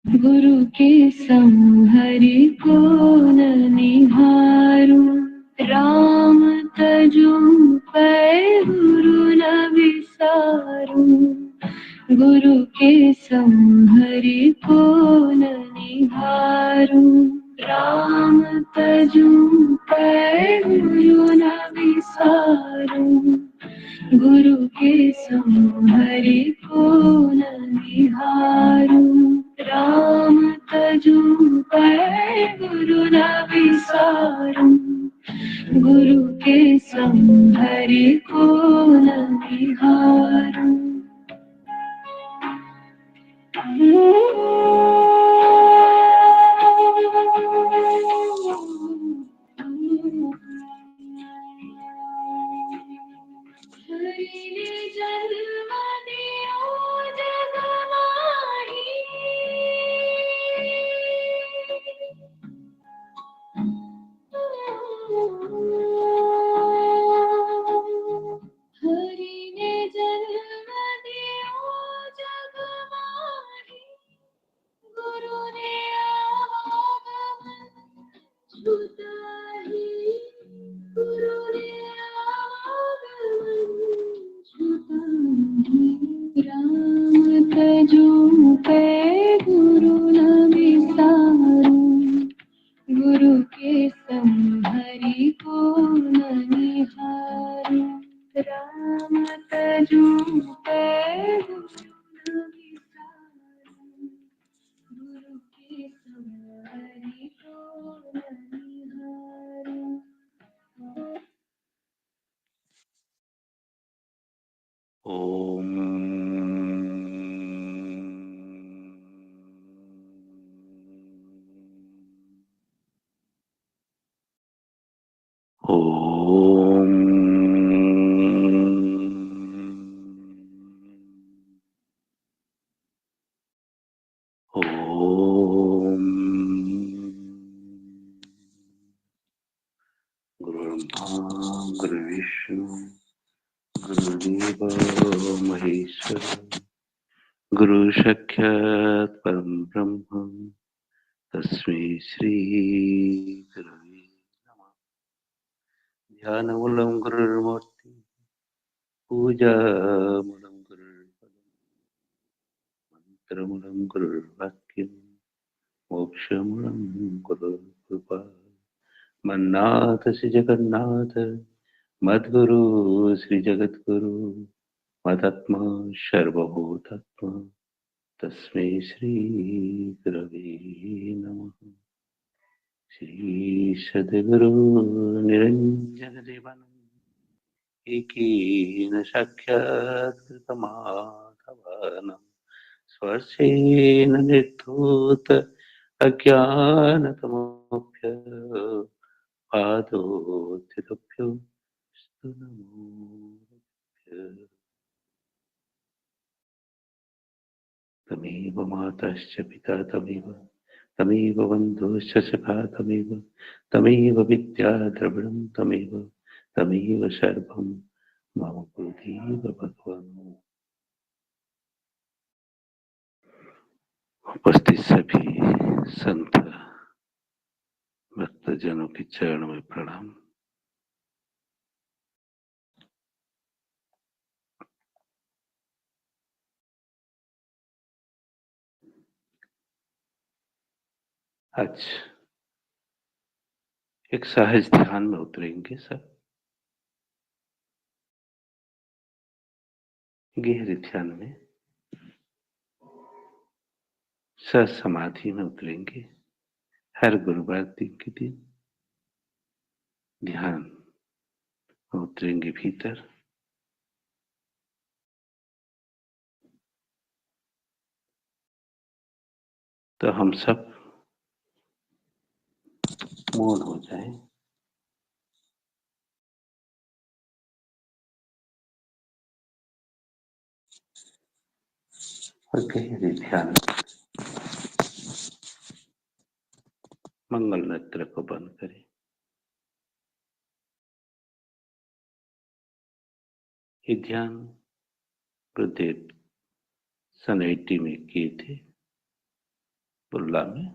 गुरु के सम हरि को न निहारू। राम तजुम पै गुरु न विसारू। गुरु के सम हरि को न निहारू। राम तजुम पै गुरु न विसारू। गुरु के सम हरि को न निहारू। राम तजु पै गुरु न विसारू। गुरु के सम हरि को न निहारू। हरि ने जन्म दियो जग माही। हरि ने जन्म दियो जग माही। गुरु ने आगमन छुटाही। गुरु ने आगमन छुटाही। राम तजु पै गुरु न विसारू। गुरु के सम हरि को न निहारू। राम तजु पै गुरु न विसारू। गुरु के सम हरि को न निहारू। ओम ओम ओम गुरुर्ब्रह्मा गुरुर्विष्णु गुरुर्देवो महेश्वर गुरु साक्षात् परम ब्रह्म तस्मै श्री गुरवे नमः। ध्यानमूलं गुरुर्मूर्ति पूजामूलं गुरुर्पदं मंत्रमूलं गुरुर्वाक्यं मोक्षमूलं गुरुर्कृपा। मन्नाथ श्री जगन्नाथ मद्गुरु श्री जगद्गुरु मदात्मा सर्वभूतात्मा तस्मै श्री गुरवे नमः। श्री सद्गुरु निरंजन देवानंद एकेन साक्षात् कृतमाधवानं स्पर्शेन निर्धूत अज्ञानतमोऽभ्य पादोत्थितभ्यो नमो। तमेव माताश्च पिता तमेव तमेव बन्धुश्च सखा तमेव तमेव विद्या द्रविणं तमेव तमेव सर्वं मम गुरुदेव भगवान्। उपस्थित सभी संत भक्तजनों के चरणों में प्रणाम। आज एक सहज ध्यान में उतरेंगे सब। गहरे ध्यान में सह समाधि में उतरेंगे। हर गुरुवार दिन के दिन ध्यान में उतरेंगे भीतर। तो हम सब मौन हो जाए और गहरे ध्यान मंगल नेत्र को बंद करें। ये ध्यान गुरुदेव सन 80 में किए थे। तुलना में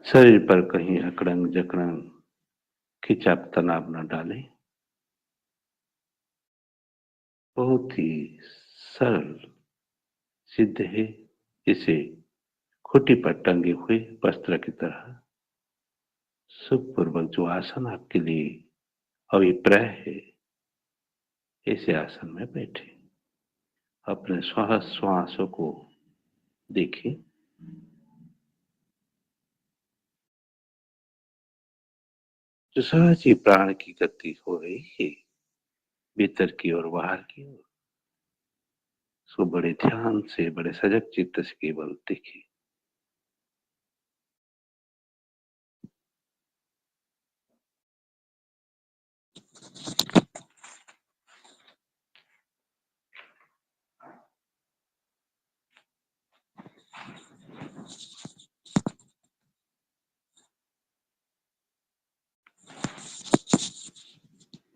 शरीर पर कहीं अकड़ंग जकड़ंग खिंचाव तनाव न डालें। बहुत ही सरल सिद्ध है। इसे खूंटी पर टंगे हुए वस्त्र की तरह सुखपूर्वक जो आसन आपके लिए अभिप्राय है, ऐसे आसन में बैठे अपने श्वासों को देखें। जो सहज ही प्राण की गति हो रही है, भीतर की ओर बाहर की ओर, उसको बड़े ध्यान से, बड़े सजग चित्त से केवल देखें।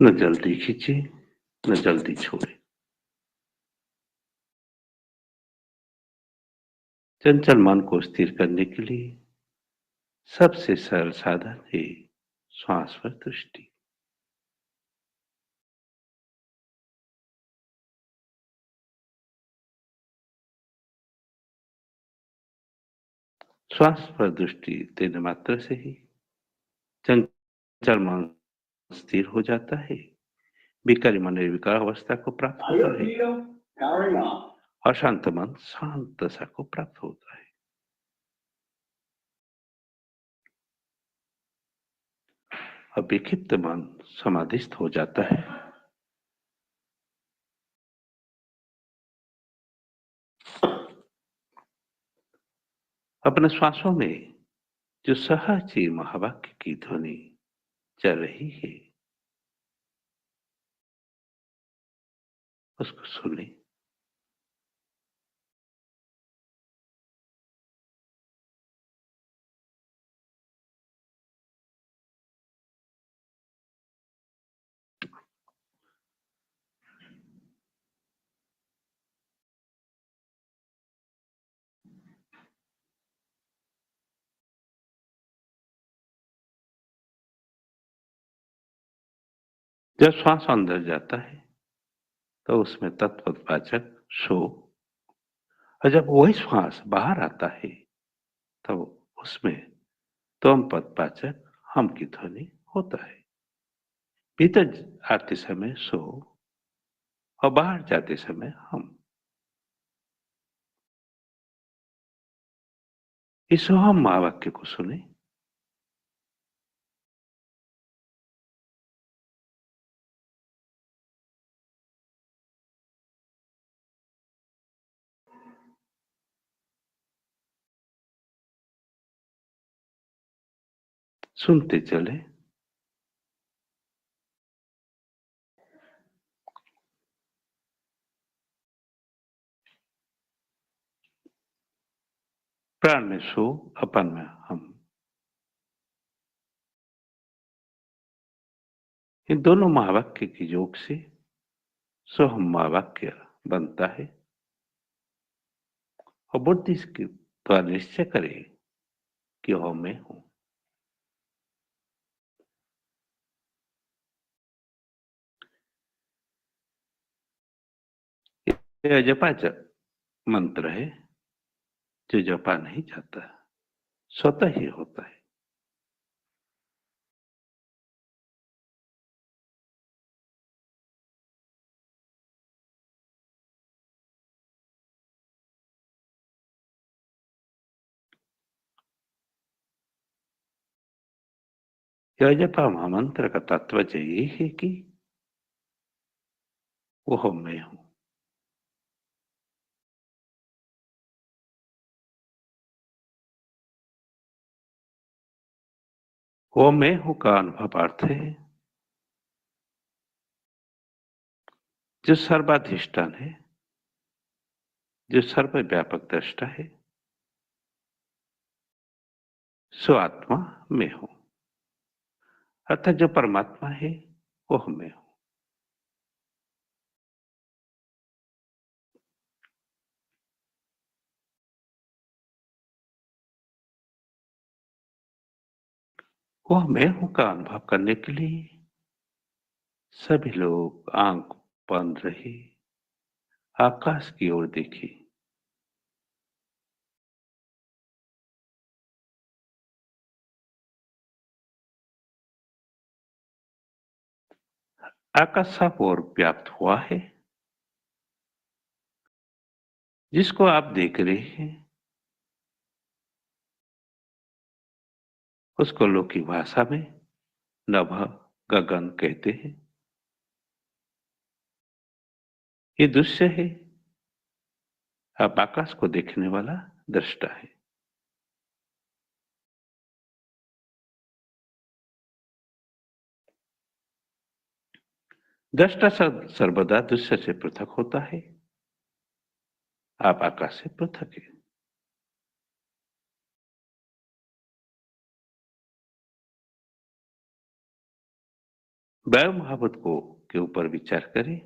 न जल्दी खींचे, न जल्दी छोड़े। चंचल मन को स्थिर करने के लिए सबसे सरल साधन है श्वास पर दृष्टि। श्वास पर दृष्टि देने मात्र से ही चंचल मन स्थिर हो जाता है, विकारी मन निर्विकार अवस्था को प्राप्त होता है, अशांत मन शांत दशा को प्राप्त होता है। अब विक्षिप्त मन समाधिस्थ हो जाता है। अपने श्वासों में जो सहज ही महावाक्य की ध्वनि चल रही है, उसको सुने। जब श्वास अंदर जाता है तो उसमें तत्पदवाचक सो, और जब वही श्वास बाहर आता है तो उसमें त्वम पदवाचक हम की ध्वनि होता है। भीतर आते समय सो और बाहर जाते समय हम। इस सोहम महावाक्य को सुने। सुनते चले। प्राण में सो, अपन में हम, इन दोनों महावाक्य के योग से सोहम महावाक्य बनता है। और बुद्धि के द्वारा निश्चय करे कि हो मैं हूं। यह जपा मंत्र है जो जपा नहीं जाता, स्वतः ही होता है। यह जपा महामंत्र का तात्पर्य यही है कि वो मैं हूं। वो मैं हूं का अनुभव अर्थ है जो सर्वाधिष्ठान है, जो सर्वव्यापक दृष्टा है, सो आत्मा में हूं। अर्थात जो परमात्मा है वो हमें हूं। वो मैं हूं का अनुभव करने के लिए सभी लोग आंख बंद रहे, आकाश की ओर देखे। आकाश साफ और व्याप्त हुआ है, जिसको आप देख रहे हैं उसको लौकिक भाषा में नभ गगन कहते हैं। ये दृश्य है, आप आकाश को देखने वाला दृष्टा है। दृष्टा सर्वदा दृश्य से पृथक होता है। आप आकाश से पृथक है। वह महावत को के ऊपर विचार करें,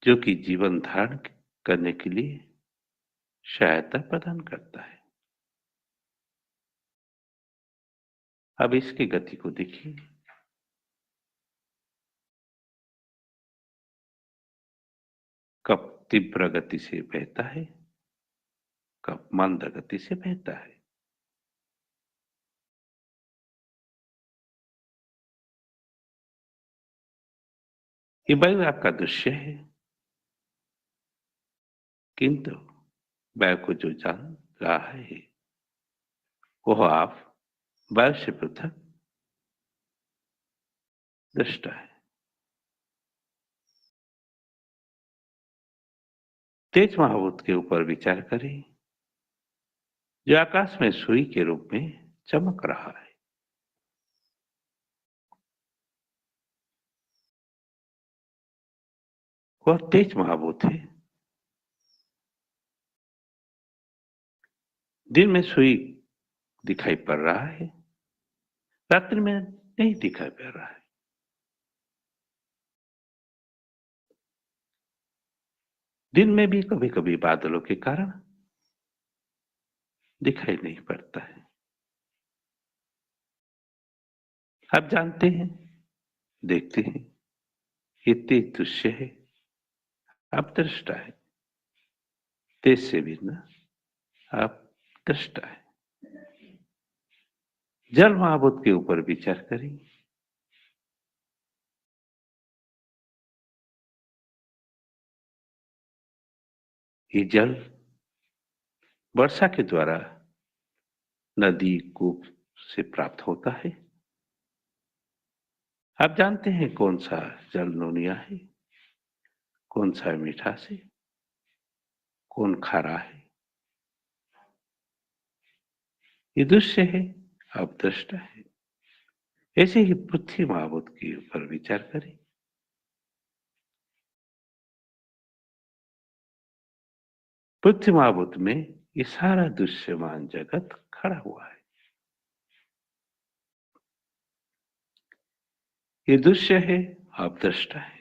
जो कि जीवन धारण करने के लिए सहायता प्रदान करता है। अब इसकी गति को देखिए। कब तीव्र गति से बहता है, कब मंद गति से बहता है। ये वायु आपका दृश्य है, किंतु वायु को जो जान रहा है वह आप वायु से पृथक दृष्टा है। तेज महाभूत के ऊपर विचार करें, जो आकाश में सुई के रूप में चमक रहा है। वह तेज महाभूत है। दिन में सुई दिखाई पड़ रहा है, रात्रि में नहीं दिखाई पड़ रहा है। दिन में भी कभी कभी बादलों के कारण दिखाई नहीं पड़ता है। आप जानते हैं, देखते हैं, ये तेज दृश्य है, आप दृष्टा है। तेज से भिन्न आप दृष्टा है। जल महाभूत के ऊपर विचार करें, ये जल वर्षा के द्वारा नदी कूप से प्राप्त होता है। आप जानते हैं कौन सा जल नोनिया है, कौन सा मीठा से, कौन खारा है। ये दृश्य है, आप दृष्टा है। ऐसे ही पृथ्वी महाभूत के ऊपर विचार करें। पृथ्वी महाभूत में ये सारा दृश्यमान जगत खड़ा हुआ है। ये दृश्य है, आप दृष्टा है।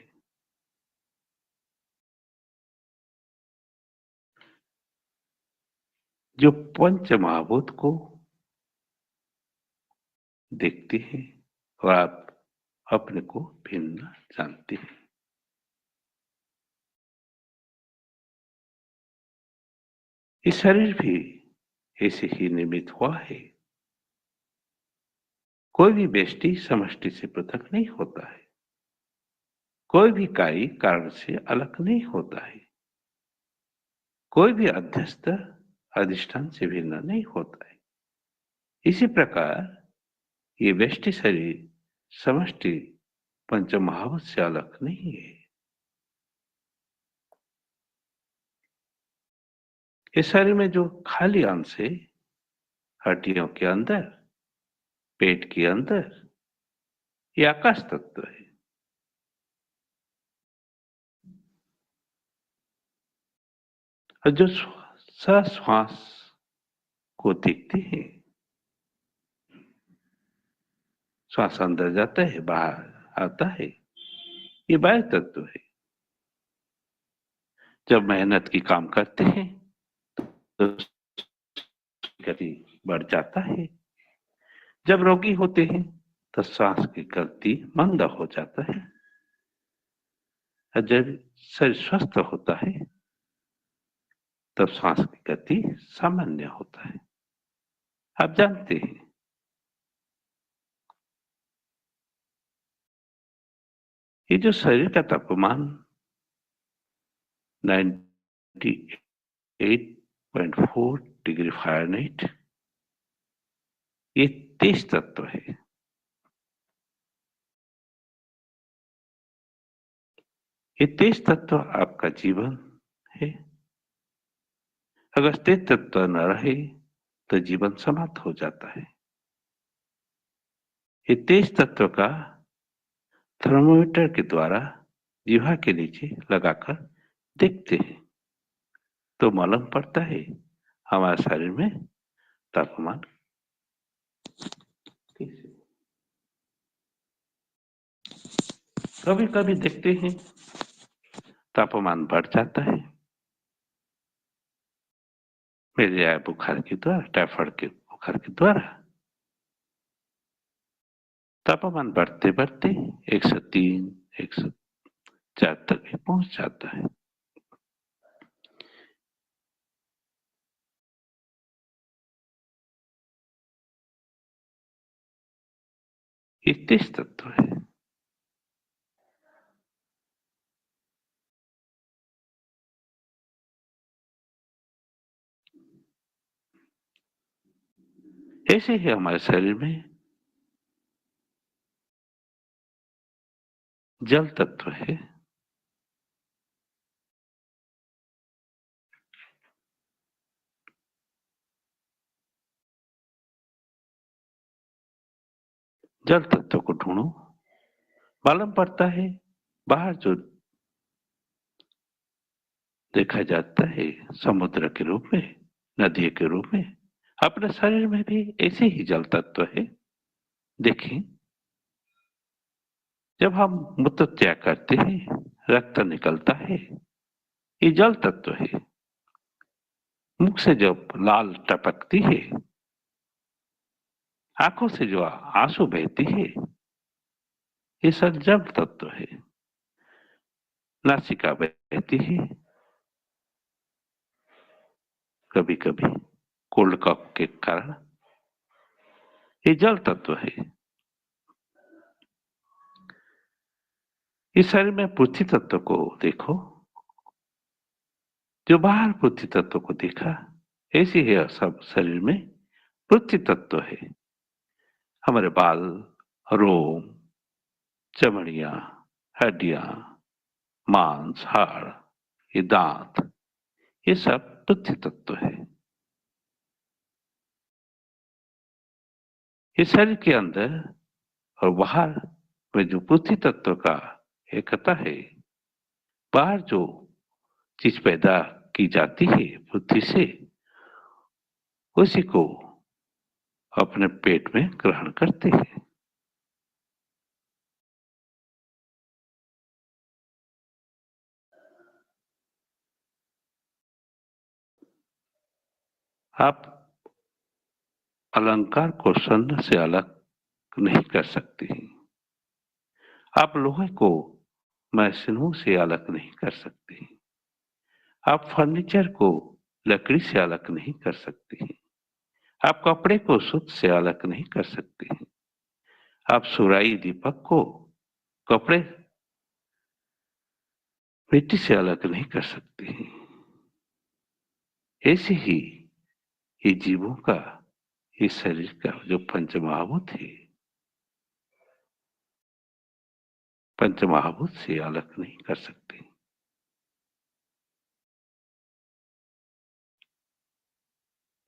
जो पंच महाभूत को देखते हैं और आप अपने को भिन्न जानते हैं। ये शरीर भी ऐसे ही निर्मित हुआ है। कोई भी व्यष्टि समष्टि से पृथक नहीं होता है। कोई भी कार्य कारण से अलग नहीं होता है। कोई भी अध्यस्त अधिष्ठान से भिन्न नहीं होता है। इसी प्रकार ये व्यष्टि शरीर समष्टि पंचमहाभूत से अलग नहीं है। इस शरीर में जो खाली अंश है, हड्डियों के अंदर, पेट के अंदर, ये आकाश तत्व है। और जो श्वास को देखते हैं, श्वास अंदर जाता है, बाहर आता है, ये बाह्य तत्व है। जब मेहनत की काम करते हैं तो गति बढ़ जाता है। जब रोगी होते हैं तो श्वास की गति मंद हो जाता है। और जब शरीर स्वस्थ होता है तब श्वास की गति सामान्य होता है। आप जानते हैं ये जो शरीर का तापमान 98.4 डिग्री फ़ारेनहाइट, ये तेज तत्व है। ये तेज तत्व आपका जीवन है। अगर तेज तत्व न रहे तो जीवन समाप्त हो जाता है। ये तेज तत्व का थर्मोमीटर के द्वारा जीवा के नीचे लगाकर देखते हैं तो मालूम पड़ता है हमारे शरीर में तापमान कैसे। कभी कभी देखते हैं तापमान बढ़ जाता है, मलेरिया बुखार के द्वारा, टाइफाइड के बुखार के द्वारा तापमान बढ़ते बढ़ते 103, 104 तक भी पहुंच जाता है। ये तेज तत्व है। ऐसे ही हमारे शरीर में जल तत्व है। जल तत्व को ढूंढो, मालूम पड़ता है बाहर जो देखा जाता है समुद्र के रूप में, नदी के रूप में, अपने शरीर में भी ऐसे ही जल तत्व है। देखें, जब हम मूत्र त्याग करते हैं, रक्त निकलता है, ये जल तत्व है। मुख से जब लाल टपकती है, आंखों से जो आंसू बहती है, ये सब जल तत्व है। नासिका बहती है, कभी कभी कोल्ड कफ के कारण, ये जल तत्व है। इस शरीर में पृथ्वी तत्व को देखो, जो बाहर पृथ्वी तत्व को देखा, ऐसी है सब शरीर में पृथ्वी तत्व है। हमारे बाल, रोम, चमड़ियां, हड्डियां, मांस, हाड़, ये दांत, ये सब पृथ्वी तत्व है। ये शरीर के अंदर और बाहर में जो पृथ्वी तत्व का एकता है, बाहर जो चीज पैदा की जाती है पृथ्वी से, उसी को अपने पेट में ग्रहण करते हैं। आप अलंकार को स्वर्ण से अलग नहीं कर सकते हैं। आप लोहे को मशीनों से अलग नहीं कर सकते हैं। आप फर्नीचर को लकड़ी से अलग नहीं कर सकते हैं। आप कपड़े को सूत से अलग नहीं कर सकते हैं। आप सुराई दीपक को कपड़े मिट्टी से अलग नहीं कर सकते हैं। ऐसे ही ये जीवों का, इस शरीर का जो पंचमहाभूत है, पंचमहाभूत से अलग नहीं कर सकते।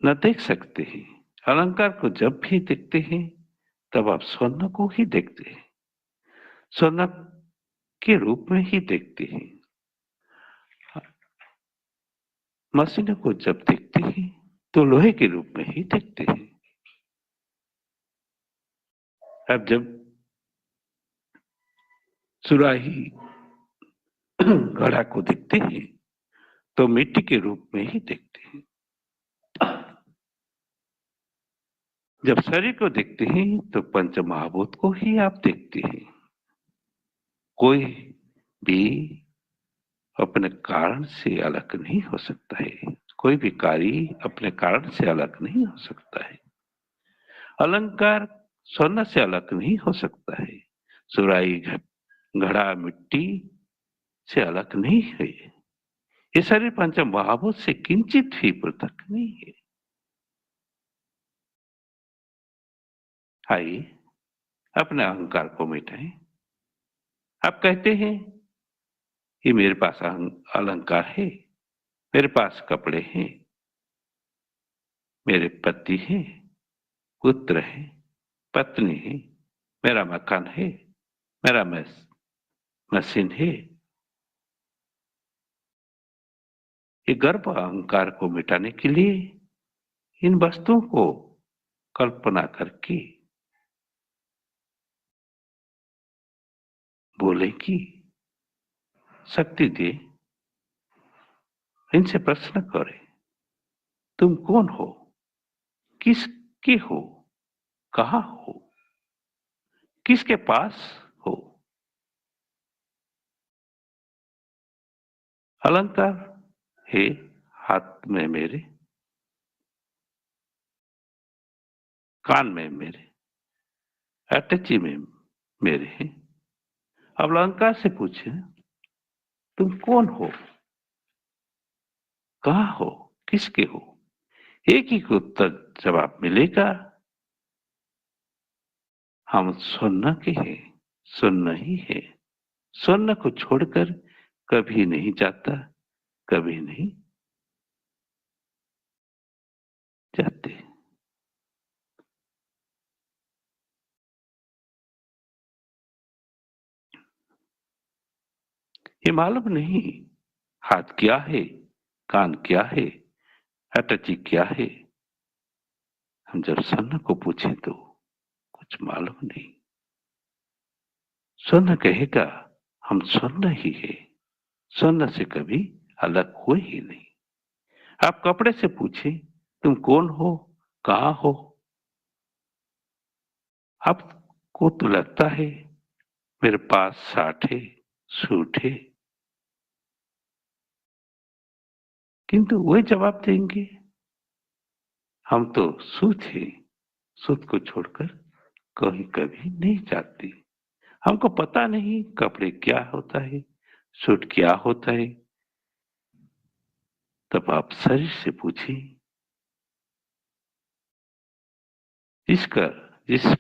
न देख सकते हैं। अलंकार को जब भी देखते हैं तब आप स्वर्ण को ही देखते हैं, स्वर्ण के रूप में ही देखते हैं। मशीनों को जब देखते हैं तो लोहे के रूप में ही देखते हैं। अब जब सुराही घड़ा को देखते हैं तो मिट्टी के रूप में ही देखते हैं। जब शरीर को देखते हैं तो पंच महाभूत को ही आप देखते हैं। कोई भी अपने कारण से अलग नहीं हो सकता है। कोई भी कार्य अपने कारण से अलग नहीं हो सकता है। अलंकार स्वर्ण से अलग नहीं हो सकता है। सुराही घड़ा मिट्टी से अलग नहीं है। ये शरीर पंच महाभूत से किंचित भी पृथक नहीं है। आइए अपने अहंकार को मिटाएं। आप कहते हैं कि मेरे पास अलंकार है, मेरे पास कपड़े हैं, मेरे पति हैं, पुत्र है, पत्नी है, मेरा मकान है, मेरा मशीन है। ये गर्व अहंकार को मिटाने के लिए इन वस्तुओं को कल्पना करके बोले कि शक्ति दे। इनसे प्रश्न करें, तुम कौन हो, किसके हो, कहाँ हो, किसके पास हो। अलंकार है हाथ में मेरे, कान में मेरे, अटैची में मेरे हैं। अब अलंकार से पूछे, तुम कौन हो, कहाँ हो, किसके हो। एक ही उत्तर जवाब मिलेगा, हम स्वर्ण के हैं, स्वर्ण ही है। स्वर्ण को छोड़कर कभी नहीं जाता, कभी नहीं जाते। ये मालूम नहीं हाथ क्या है, कान क्या है, अटैची क्या है। हम जब स्वर्ण को पूछे तो कुछ मालूम नहीं। स्वर्ण कहेगा हम स्वर्ण ही है, स्वर्ण से कभी अलग हुए ही नहीं। आप कपड़े से पूछे, तुम कौन हो, कहाँ हो। आपको तो लगता है मेरे पास साठ है, सूट है, किंतु वही जवाब देंगे, हम तो सूट है, सूट को छोड़कर कहीं कभी नहीं जाती। हमको पता नहीं कपड़े क्या होता है, सूट क्या होता है। तब आप शरीर से पूछिए, जिस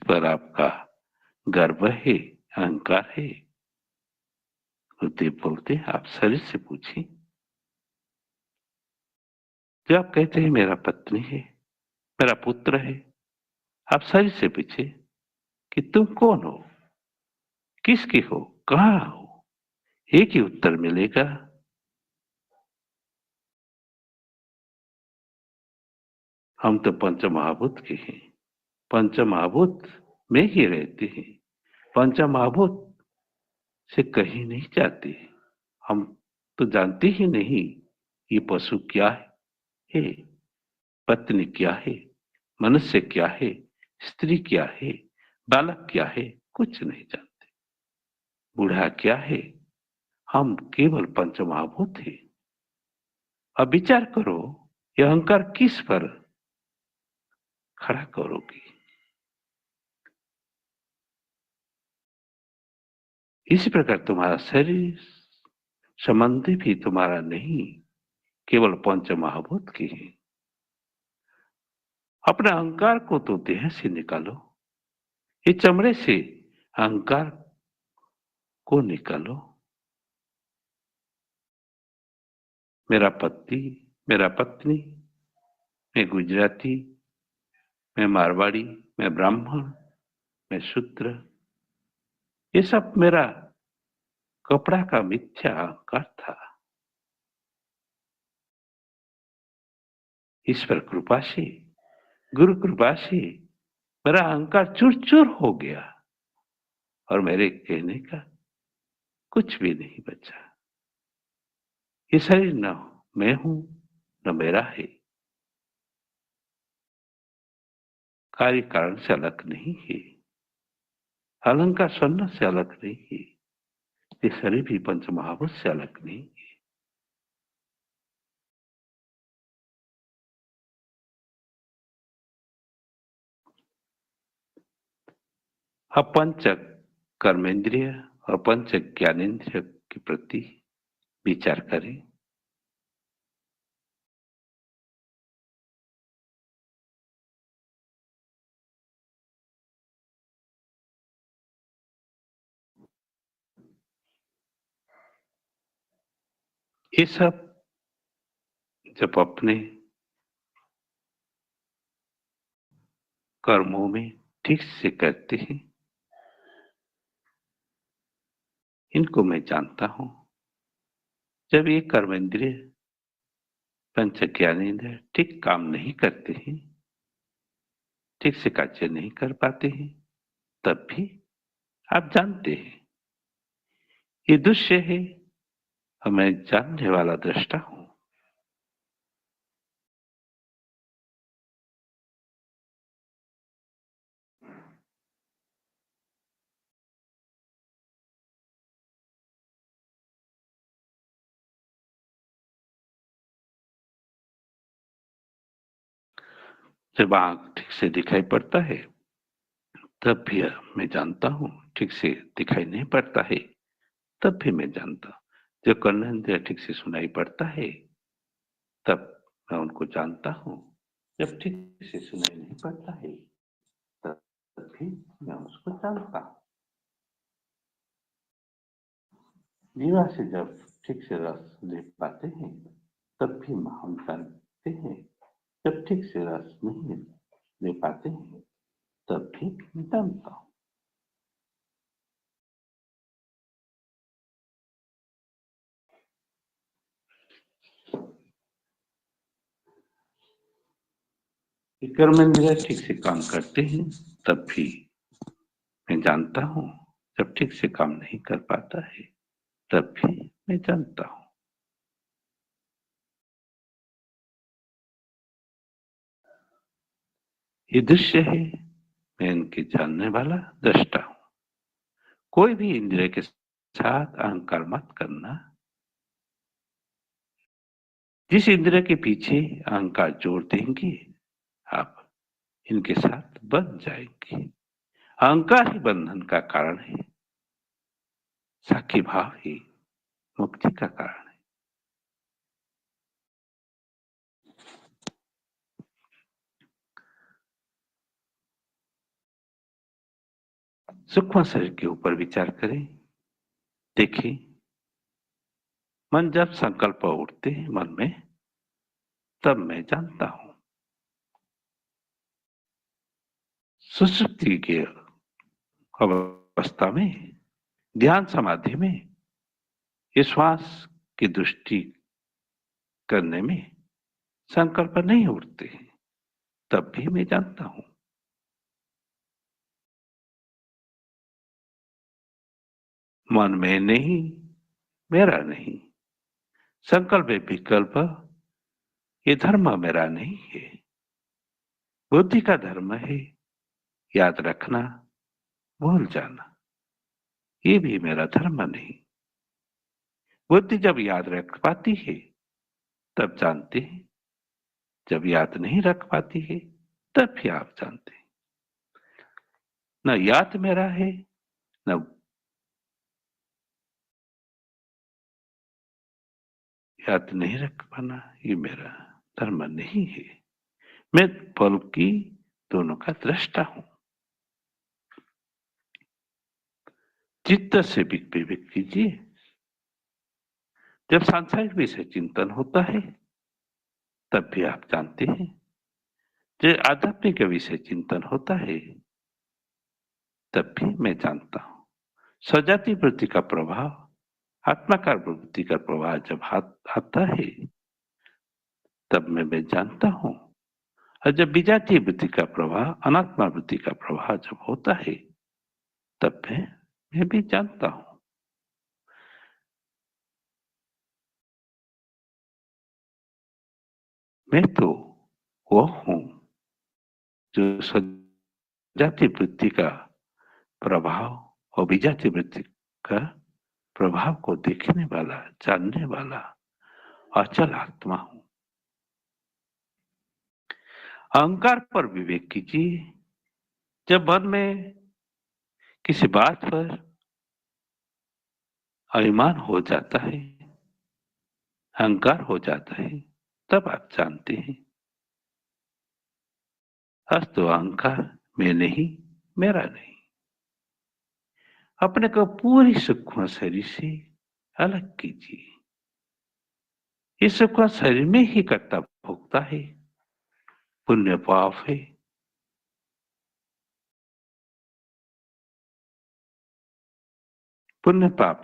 पर आपका गर्व है, अहंकार है, होते बोलते आप शरीर से पूछिए। जब आप कहते हैं मेरा पत्नी है, मेरा पुत्र है, आप शरीर से पूछे कि तुम कौन हो, किसके हो, कहाँ हो। एक ही उत्तर मिलेगा, हम तो पंच महाभूत के हैं, पंच महाभूत में ही रहते हैं, पंच महाभूत से कहीं नहीं जाते। हम तो जानते ही नहीं ये पशु क्या है, पत्नी क्या है, मनुष्य क्या है, स्त्री क्या है, बालक क्या है, कुछ नहीं जानते। बूढ़ा क्या है, हम केवल पंच महाभूत हैं। अब विचार करो, यह अहंकार किस पर खड़ा करोगी। इसी प्रकार तुम्हारा शरीर संबंधी भी तुम्हारा नहीं, केवल पंच महाभूत की है। अपने अहंकार को तो देह से निकालो, ये चमड़े से अहंकार को निकालो। मेरा पति, मेरा पत्नी, मैं गुजराती, मैं मारवाड़ी, मैं ब्राह्मण, मैं शूद्र, ये सब मेरा कपड़ा का मिथ्या अहंकार था। ईश्वर कृपा से, गुरु कृपा से मेरा अहंकार चूर चूर हो गया। और मेरे कहने का कुछ भी नहीं बचा। ये शरीर न मैं हूं न मेरा है, कार्य कारण से अलग नहीं है, अलंकार स्वर्ण से अलग नहीं है, ये शरीर भी पंच महाभूत से अलग नहीं है। अब पंच कर्मेंद्रिय और पंच ज्ञानेन्द्रिय के प्रति विचार करें। ये सब जब अपने कर्मों में ठीक से करते हैं, इनको मैं जानता हूं। जब ये कर्मेंद्रिय पंच ज्ञानेन्द्रिय ठीक काम नहीं करते हैं, ठीक से कार्य नहीं कर पाते हैं, तब भी आप जानते हैं ये दृश्य है और मैं जानने वाला दृष्टा हूं। जब आंख ठीक से दिखाई पड़ता है तब भी मैं जानता हूं, ठीक से दिखाई नहीं पड़ता है तब भी मैं जानता हूं। जब कर्मेंद्रिय ठीक से सुनाई पड़ता है तब मैं उनको जानता हूं। जब ठीक से सुनाई नहीं पड़ता है तब भी मैं उसको जानता हूं। जीवा से जब ठीक से रस ले पाते हैं तब भी हम जानते हैं। जब ठीक से रस नहीं ले पाते हैं तब भी जानता हूं। कर्मेंद्रिय ठीक से काम करते हैं तब भी मैं जानता हूं। जब ठीक से काम नहीं कर पाता है तब भी मैं जानता हूं। ये दृश्य है, मैं इनके जानने वाला दृष्टा हूं। कोई भी इंद्रिय के साथ अहंकार मत करना। जिस इंद्रिय के पीछे अहंकार जोड़ देंगे आप इनके साथ बंध जाएंगे। अहंकार ही बंधन का कारण है, साक्षी भाव ही मुक्ति का कारण है। सूक्ष्म शरीर के ऊपर विचार करें। देखें, मन जब संकल्प उठते हैं मन में तब मैं जानता हूं। सुषुप्ति के अवस्था में, ध्यान समाधि में ये श्वास की दृष्टि करने में संकल्प नहीं उठते तब भी मैं जानता हूं। मन में नहीं, मेरा नहीं, संकल्प विकल्प ये धर्म मेरा नहीं है। बुद्धि का धर्म है याद रखना, भूल जाना। ये भी मेरा धर्म नहीं। बुद्धि जब याद रख पाती है तब जानते हैं, जब याद नहीं रख पाती है तब भी आप जानते हैं। न याद मेरा है, न याद नहीं रख पाना ये मेरा धर्म नहीं है। मैं बल्कि दोनों का दृष्टा हूं। चित्त से विवेक कीजिए। जब सांसारिक विषय चिंतन होता है तब भी आप जानते हैं। जब आध्यात्मिक विषय चिंतन होता है तब भी मैं जानता हूं। सजाती वृत्ति का प्रभाव, आत्माकार वृत्ति का प्रभाव जब हाथ आता है तब मैं जानता हूं। और जब विजातीय वृत्ति का प्रभाव, अनात्मा वृत्ति का प्रभाव जब होता है तब मैं मैं भी जानता हूं। मैं तो वो हूं जो सजाती वृत्ति का प्रभाव और विजातीय वृत्ति का प्रभाव को देखने वाला, जानने वाला अचल आत्मा हूं। अहंकार पर विवेक कीजिए। जब मन में किसी बात पर अभिमान हो जाता है, अहंकार हो जाता है, तब आप जानते हैं अस्तु अहंकार मैं नहीं, मेरा नहीं। अपने को पूरी सूक्ष्म शरीर से अलग कीजिए। ये सूक्ष्म शरीर में ही करता भोगता है, पुण्य पाप है। पुण्य पाप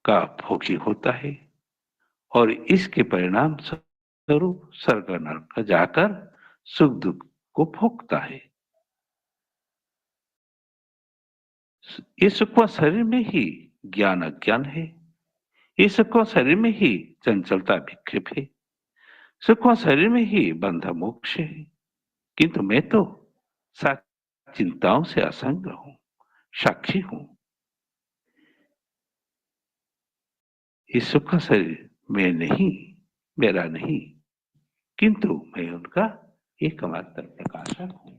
का भोगी होता है और इसके परिणाम स्वरूप स्वर्ग नरक जाकर सुख दुख को भोगता है। ये सूक्ष्म शरीर में ही ज्ञान अज्ञान है। ये सूक्ष्म शरीर में ही चंचलता विक्षेप है। सूक्ष्म शरीर में ही बंध मोक्ष है। किंतु मैं तो सात चिंताओं से असंग हूं, साक्षी हूं। ये सूक्ष्म शरीर मैं नहीं, मेरा नहीं, किंतु मैं उनका एकमात्र प्रकाशक हूं।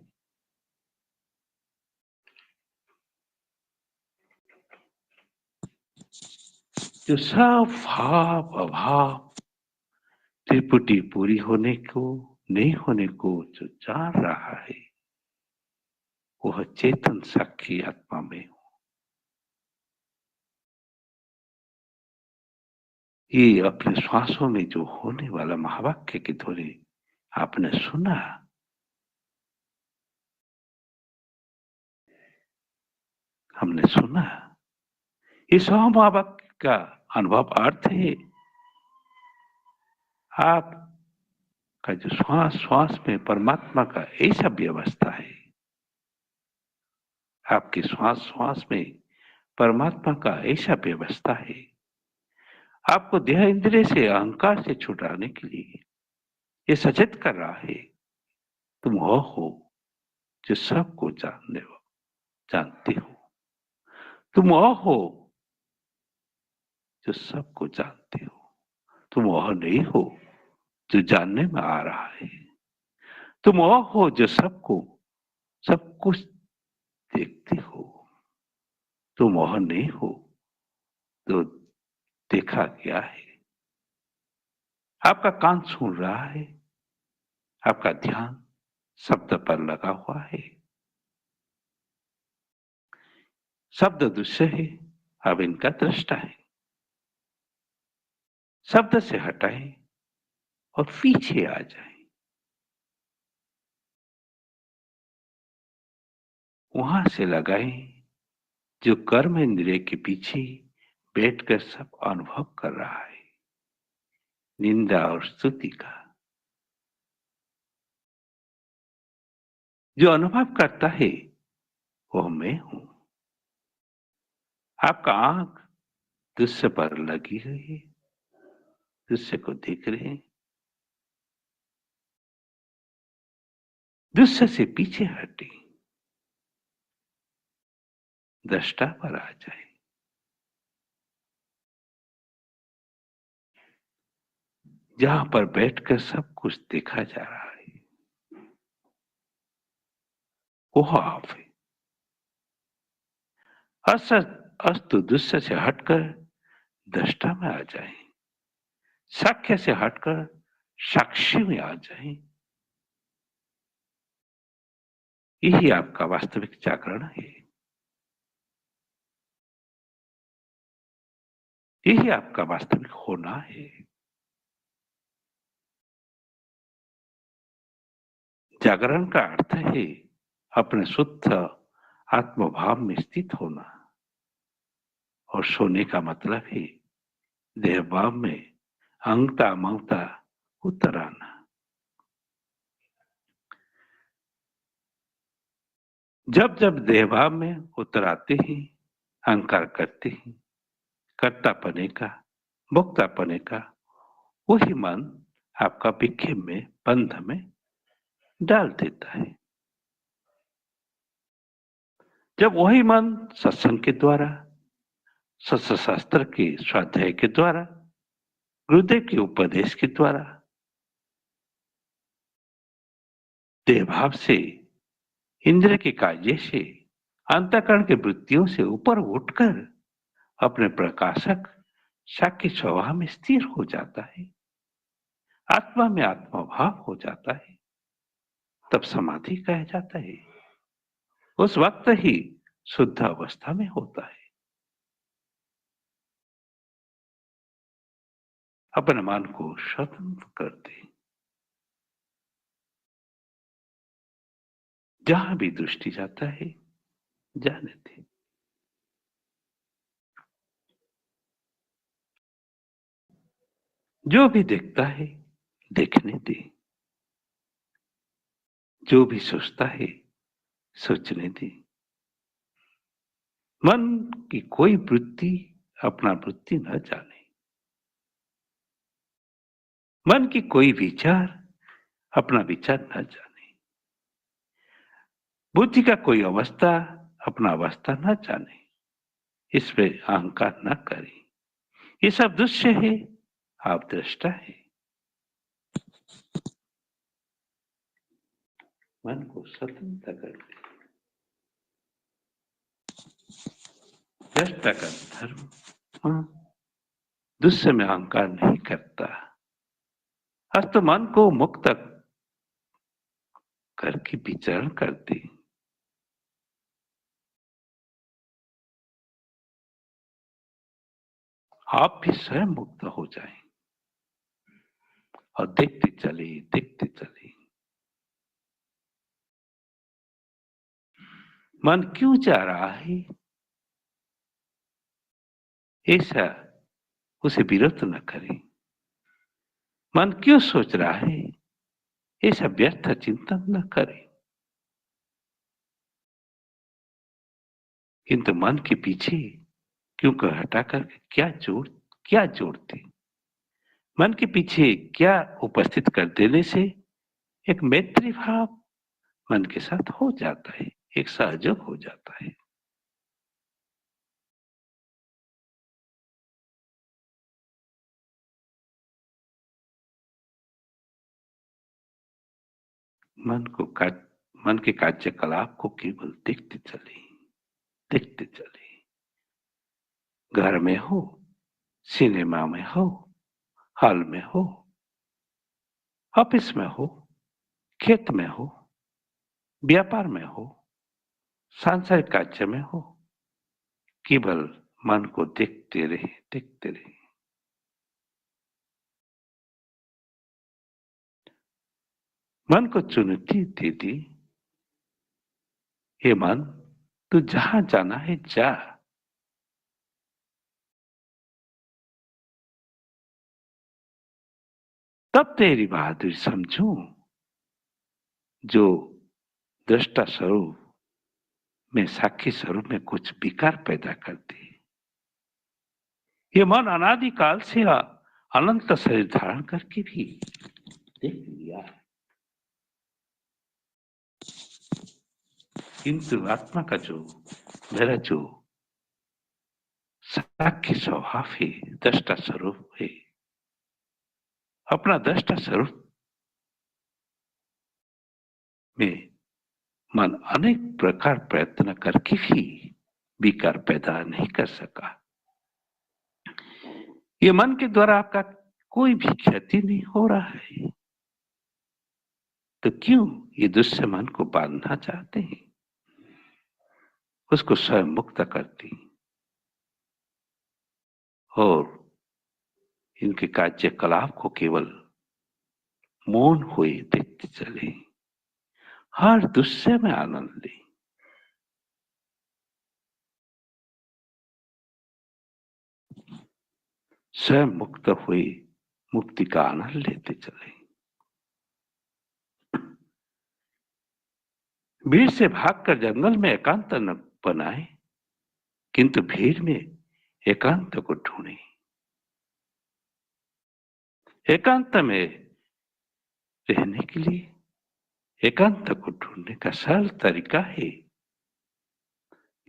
जो सब भाव अभाव त्रिपुटी पूरी होने को, नहीं होने को जो जान रहा है, वह चेतन साक्षी आत्मा में हूं। ये अपने श्वासों में जो होने वाला महावाक्य की ध्वनि आपने सुना, हमने सुना। इस महावाक्य का अनुभव अर्थ है आप का जो श्वास श्वास में परमात्मा का ऐसा व्यवस्था है। आपके श्वास श्वास में परमात्मा का ऐसा व्यवस्था है। आपको देह इंद्रिय से अहंकार से छुड़ाने के लिए ये सचेत कर रहा है तुम वो हो जो सबको जानते हो। तुम वो हो जो सबको जानते हो। तुम वह नहीं हो जो जानने में आ रहा है। तुम वह हो जो सबको सब कुछ देखते हो। तुम वह नहीं हो तो देखा गया है। आपका कान सुन रहा है, आपका ध्यान शब्द पर लगा हुआ है। शब्द दृश्य है, अब इनका दृष्टा है। शब्द से हटाएं और पीछे आ जाएं। वहां से लगाएं जो कर्म इंद्रिय के पीछे बैठकर सब अनुभव कर रहा है, निंदा और स्तुति का। जो अनुभव करता है वह मैं हूं। आपका आंख दृश्य पर लगी हुई है, दृश्य को देख रहे हैं। दृश्य से पीछे हटे, दृष्टा पर आ जाए। जहां पर बैठकर सब कुछ देखा जा रहा है वह आप है। अस्तु दृश्य से हटकर दृष्टा में आ जाए। साक्ष्य से हटकर साक्षी में आ जाए। यही आपका वास्तविक जागरण है। यही आपका वास्तविक होना है। जागरण का अर्थ है अपने शुद्ध आत्मभाव में स्थित होना, और सोने का मतलब है देह भाव में अंगता मंगता उतर आना। जब जब देह भाव में उतर आते हैं अहंकार करते हैं, कर्तापने का, भोक्तापने का, वही मन आपका विक्षेप में, बंध में डाल देता है। जब वही मन सत्संग के द्वारा, सत्संग शास्त्र के स्वाध्याय के द्वारा, गुरुदेव के उपदेश के द्वारा, देह भाव से, इंद्र के कार्य से, अंतःकरण के वृत्तियों से ऊपर उठकर अपने प्रकाशक साक्षी स्वभाव में स्थिर हो जाता है, आत्मा में आत्मा भाव हो जाता है, तब समाधि कहा जाता है। उस वक्त ही शुद्ध अवस्था में होता है। अपने मन को स्वतंत्र कर दे। जहां भी दृष्टि जाता है जाने दे। जो भी देखता है देखने दे। जो भी सोचता है सोचने दे। मन की कोई वृत्ति अपना वृत्ति न जाने। मन की कोई विचार अपना विचार न जाने। बुद्धि का कोई अवस्था अपना अवस्था न जाने। इस पे अहंकार न करे। ये सब दृश्य है, आप दृष्टा है। मन को स्वतंत्र कर दे। दृष्टा का धर्म दृश्य में अहंकार नहीं करता। आज तो मन को मुक्त करके विचरण करते। आप भी स्वयं मुक्त हो जाएं और देखते चले, देखते चले। मन क्यों जा रहा है ऐसा उसे विरोध न करें। मन क्यों सोच रहा है ऐसा व्यर्थ चिंतन न करें। किंतु मन के पीछे क्यों कर हटा कर क्या जोड़ते। मन के पीछे क्या उपस्थित कर देने से एक मैत्री भाव मन के साथ हो जाता है, एक सहयोग हो जाता है। मन के कार्यकलाप को केवल देखते चले, देखते चले। घर में हो, सिनेमा में हो, हॉल में हो, ऑफिस में हो, खेत में हो, व्यापार में हो, सांसारिक कार्य में हो, केवल मन को देखते रहे, देखते रहे। मन को चुनौती दे दी, हे मन तू जहां जाना है जा। तब तेरी बहादुरी समझूं जो दृष्टा स्वरूप में, साक्षी स्वरूप में कुछ विकार पैदा करती। ये मन अनादिकाल से अनंत शरीर धारण करके भी देख लिया, किंतु आत्मा का जो मेरा जो साक्षी स्वभाव है, दृष्टा स्वरूप है, अपना दृष्टा स्वरूप में मन अनेक प्रकार प्रयत्न करके भी विकार पैदा नहीं कर सका। ये मन के द्वारा आपका कोई भी क्षति नहीं हो रहा है, तो क्यों ये दुष्य मन को बांधना चाहते हैं। उसको स्वयं मुक्त करती और इनके कार्यकलाप को केवल मौन हुए देखते चले, हर दृश्य में आनंद ले। स्वयं मुक्त हुए मुक्ति का आनंद लेते चले। भीड़ से भागकर जंगल में एकांत न बनाए, किंतु भीड़ में एकांत को ढूंढे। एकांत में रहने के लिए एकांत को ढूंढने का सरल तरीका है,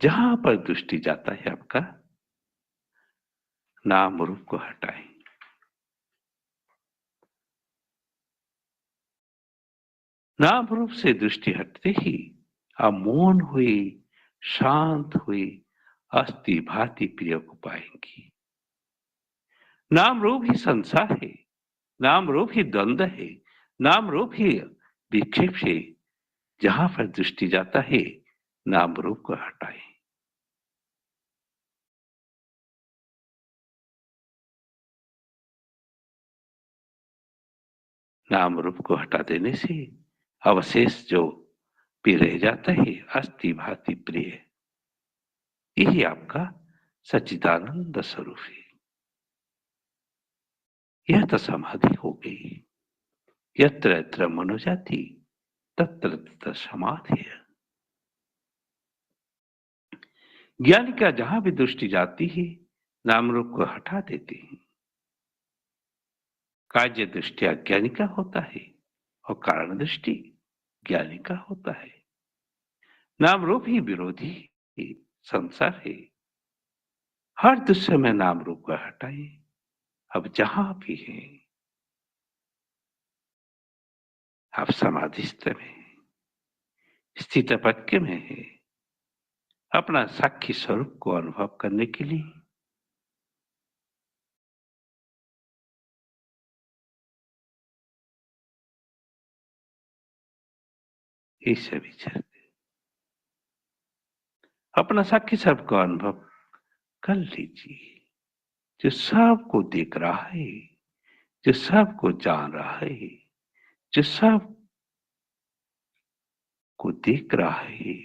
जहां पर दृष्टि जाता है आपका, नाम रूप को हटाएं। नाम रूप से दृष्टि हटते ही आप मौन हुई, शांत हुई, अस्थि भांति प्रिय को पाएंगी। नाम रूप ही संसार है, नाम रूप ही द्वंद्व है, नाम रूप ही विक्षेप है। जहां पर दृष्टि जाता है, नाम रूप को हटाए। नाम रूप को हटा देने से अवशेष जो भी रह जाता है, अस्थि भांति प्रिय, यही आपका सच्चिदानंद स्वरूप है। यह तो समाधि हो गई। यत्र यत्र मनोजाति तत्र तत्र समाधि। ज्ञानी का जहां भी दृष्टि जाती है, नाम रूप को हटा देते हैं। कार्य दृष्टि अज्ञानी का होता है और कारण दृष्टि ज्ञानी का होता है। नाम रूप ही विरोधी संसार है। हर दृश्य में नाम रूप को हटाए। अब जहां भी है, आप समाधिस्थ में, स्थित पक्के में है, अपना साक्षी स्वरूप को अनुभव करने के लिए ऐसे विचार अपना साक्षी स्वरूप को अनुभव कर लीजिए, जो सबको देख रहा है, जो सबको जान रहा है, जो सब को देख रहा है,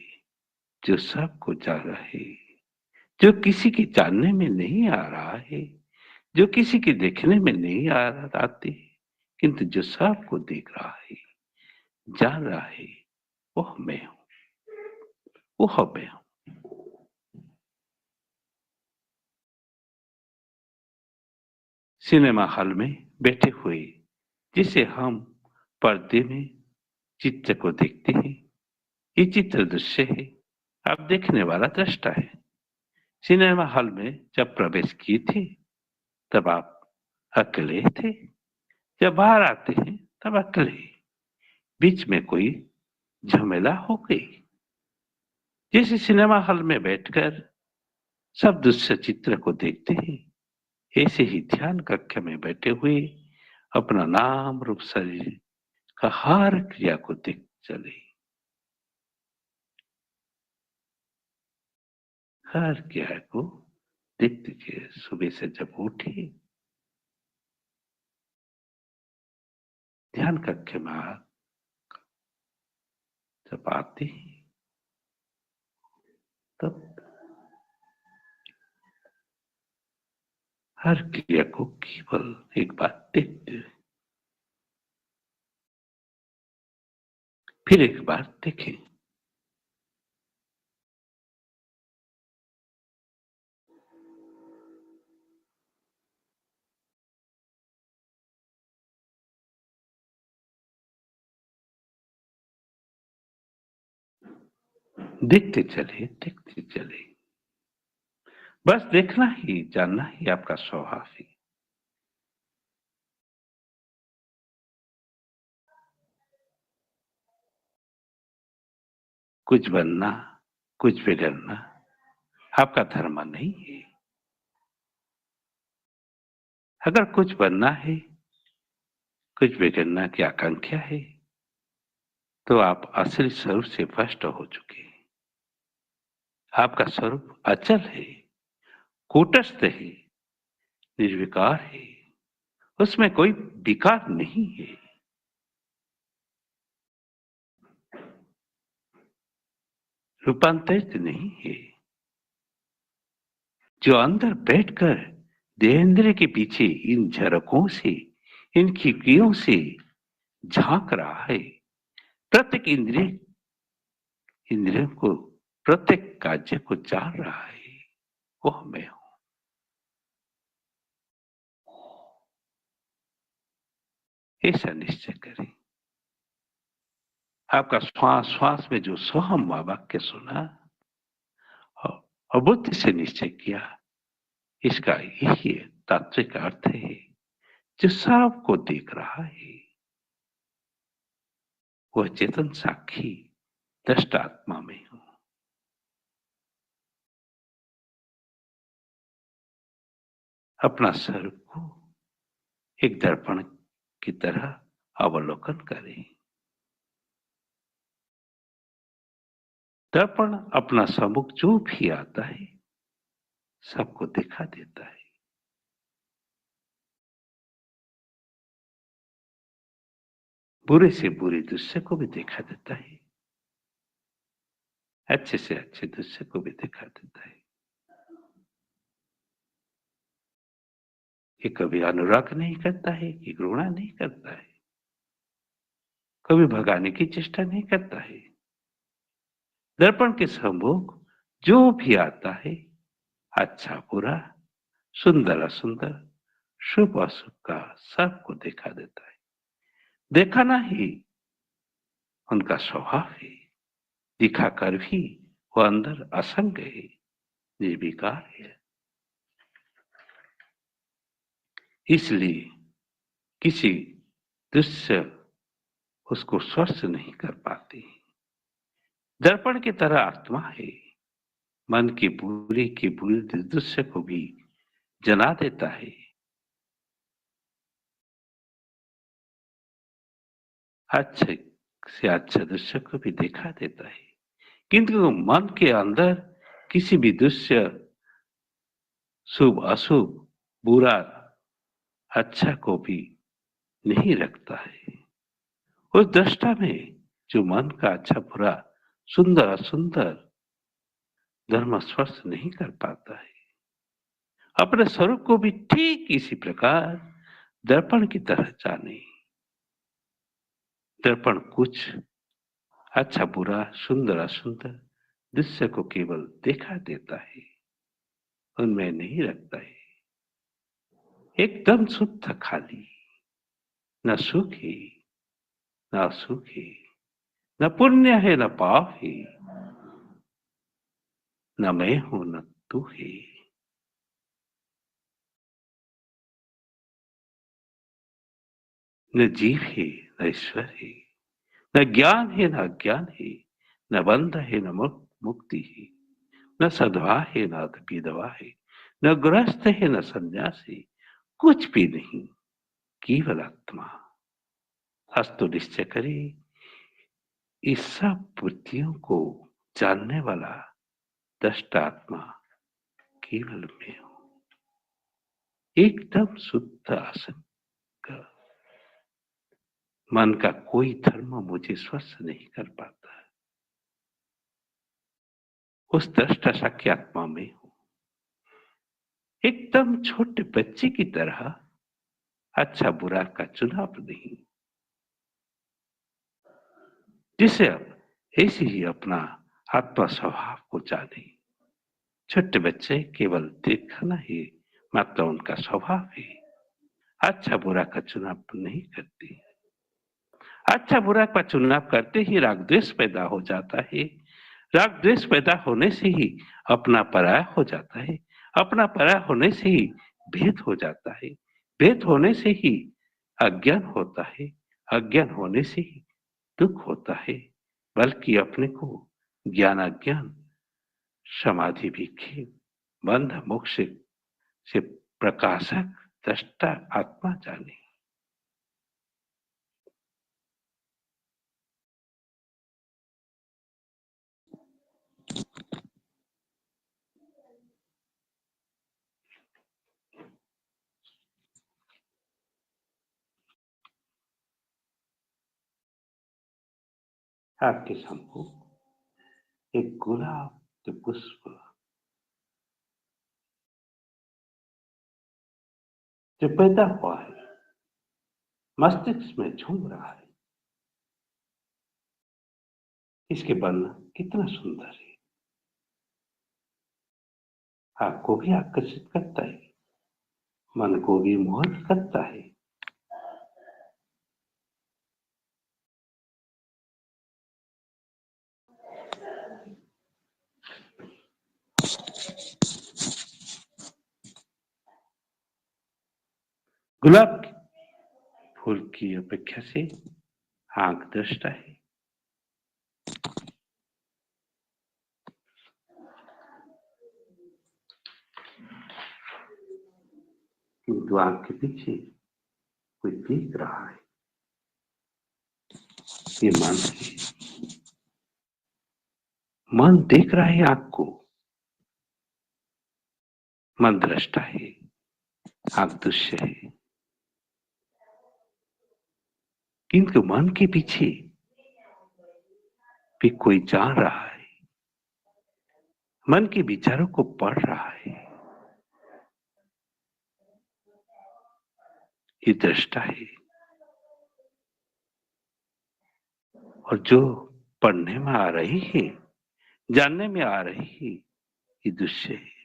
जो सबको जान रहा है, जो किसी के जानने में नहीं आ रहा है, जो किसी के देखने में नहीं आते, किंतु जो सबको देख रहा है, जान रहा है, वह मैं हूं, वह मैं हूं। सिनेमा हॉल में बैठे हुए जिसे हम पर्दे में चित्र को देखते हैं, ये चित्र दृश्य है, आप देखने वाला दृष्टा है। सिनेमा हॉल में जब प्रवेश किए थे, तब आप अकेले थे। जब बाहर आते हैं, तब अकेले। बीच में कोई झमेला हो गई। जैसे सिनेमा हॉल में बैठकर सब दृश्य चित्र को देखते हैं, ऐसे ही ध्यान कक्ष में बैठे हुए अपना नाम रूप शरीर का हर क्रिया को देख चले। हर क्रिया को देख दीजिए। सुबह से जब उठे, ध्यान कक्ष में जब आते हैं, तब हर क्रिया को केवल एक बार देखते, फिर एक बार देखें। देखते चले, देखते चले। बस देखना ही, जानना ही आपका स्वभाव है। कुछ बनना, कुछ बिगड़ना आपका धर्म नहीं है। अगर कुछ बनना है, कुछ बिगड़ना की आकांक्षा है, तो आप असली स्वरूप से भ्रष्ट हो चुके हैं। आपका स्वरूप अचल है, कूटस्थ है, निर्विकार है, उसमें कोई विकार नहीं है। रूपांतरित नहीं है। जो अंदर बैठकर देहेंद्र के पीछे इन झरोकों से, इन खिड़कियों से झांक रहा है, प्रत्येक इंद्रियों को, प्रत्येक कार्य को जान रहा है, वह मैं हूं। ऐसा निश्चय करें। आपका श्वास श्वास में जो सोहम वाक्य सुना और बुद्धि से निश्चय किया, इसका यही तात्विक अर्थ है। जो सबको देख रहा है वह चेतन साक्षी दृष्ट आत्मा में हूं। अपना स्वरूप को एक दर्पण की तरह अवलोकन करें। दर्पण अपना सम्मुख जो भी आता है सबको दिखा देता है। बुरे से बुरे दृश्य को भी दिखा देता है, अच्छे से अच्छे दृश्य को भी दिखा देता है। ये कभी अनुराग नहीं करता है कि घृणा नहीं करता है, कभी भगाने की चेष्टा नहीं करता है। दर्पण के सम्मुख जो भी आता है, अच्छा बुरा, सुंदर असुंदर, शुभ अशुभ का सबको दिखा देता है। दिखाना ही उनका स्वभाव है। दिखाकर भी वो अंदर असंग है, निर्विकार है। इसलिए किसी दृश्य उसको स्पर्श नहीं कर पाती। दर्पण की तरह आत्मा है, मन की बुरी दृश्य को भी जना देता है। अच्छे से अच्छा दृश्य को भी दिखा देता है, किंतु मन के अंदर किसी भी दृश्य शुभ अशुभ, बुरा अच्छा को भी नहीं रखता है। उस दृष्टा में जो मन का अच्छा बुरा, सुंदर असुंदर धर्म स्पर्श नहीं कर पाता है। अपने स्वरूप को भी ठीक इसी प्रकार दर्पण की तरह जाने। दर्पण कुछ अच्छा बुरा, सुंदर असुंदर दृश्य को केवल दिखा देता है, उनमें नहीं रखता है। एकदम शुद्ध खाली, न सुख है न असुख है, न पुण्य है न पाप है, न मैं हूं न तू है। न जीव है न ईश्वर है, न ज्ञान है न अज्ञान है, न बंध है न मुक्ति है, न सद्भाव है न विधवा है, न गृहस्थ है न संन्यास है, कुछ भी नहीं, केवल आत्मा। अस्तु निश्चय करे, इस सब बुद्धियों को जानने वाला दृष्ट आत्मा केवल मैं हूं। एकदम शुद्ध असंग, मन का कोई धर्म मुझे स्पर्श नहीं कर पाता। उस दृष्ट सख्य आत्मा में हूं, एकदम छोटे बच्चे की तरह अच्छा बुरा का चुनाव नहीं। जिसे अब ऐसे ही अपना आत्मा स्वभाव को जाने। छोटे बच्चे केवल देखना ही मात्र उनका स्वभाव है। अच्छा बुरा का चुनाव नहीं करते। अच्छा बुरा का चुनाव करते ही राग द्वेष पैदा हो जाता है। राग द्वेष पैदा होने से ही अपना पराया हो जाता है। अपना पराया होने से ही भेद हो जाता है। भेद होने से ही अज्ञान होता है। अज्ञान होने से ही दुख होता है। बल्कि अपने को ज्ञान अज्ञान समाधि विक्षेप बंध मोक्ष से प्रकाशक दृष्टा आत्मा जाने। आपके सम्मुख एक गुलाब के पुष्प जो पैदा हुआ है, मस्तिष्क में झूम रहा है। इसके वर्ण कितना सुंदर है। आंख को भी आकर्षित करता है, मन को भी मोहित करता है। गुलाब के फूल की अपेक्षा से आंख दृष्टा है। किंतु आंख के पीछे कोई देख रहा है। ये मन है। मन देख रहा है आंख को। मन दृष्टा है, आंख दृश्य है। किंतु मन के पीछे भी कोई जान रहा है, मन के विचारों को पढ़ रहा है। ये दृष्टा है। और जो पढ़ने में आ रही है, जानने में आ रही है, ये दृश्य है।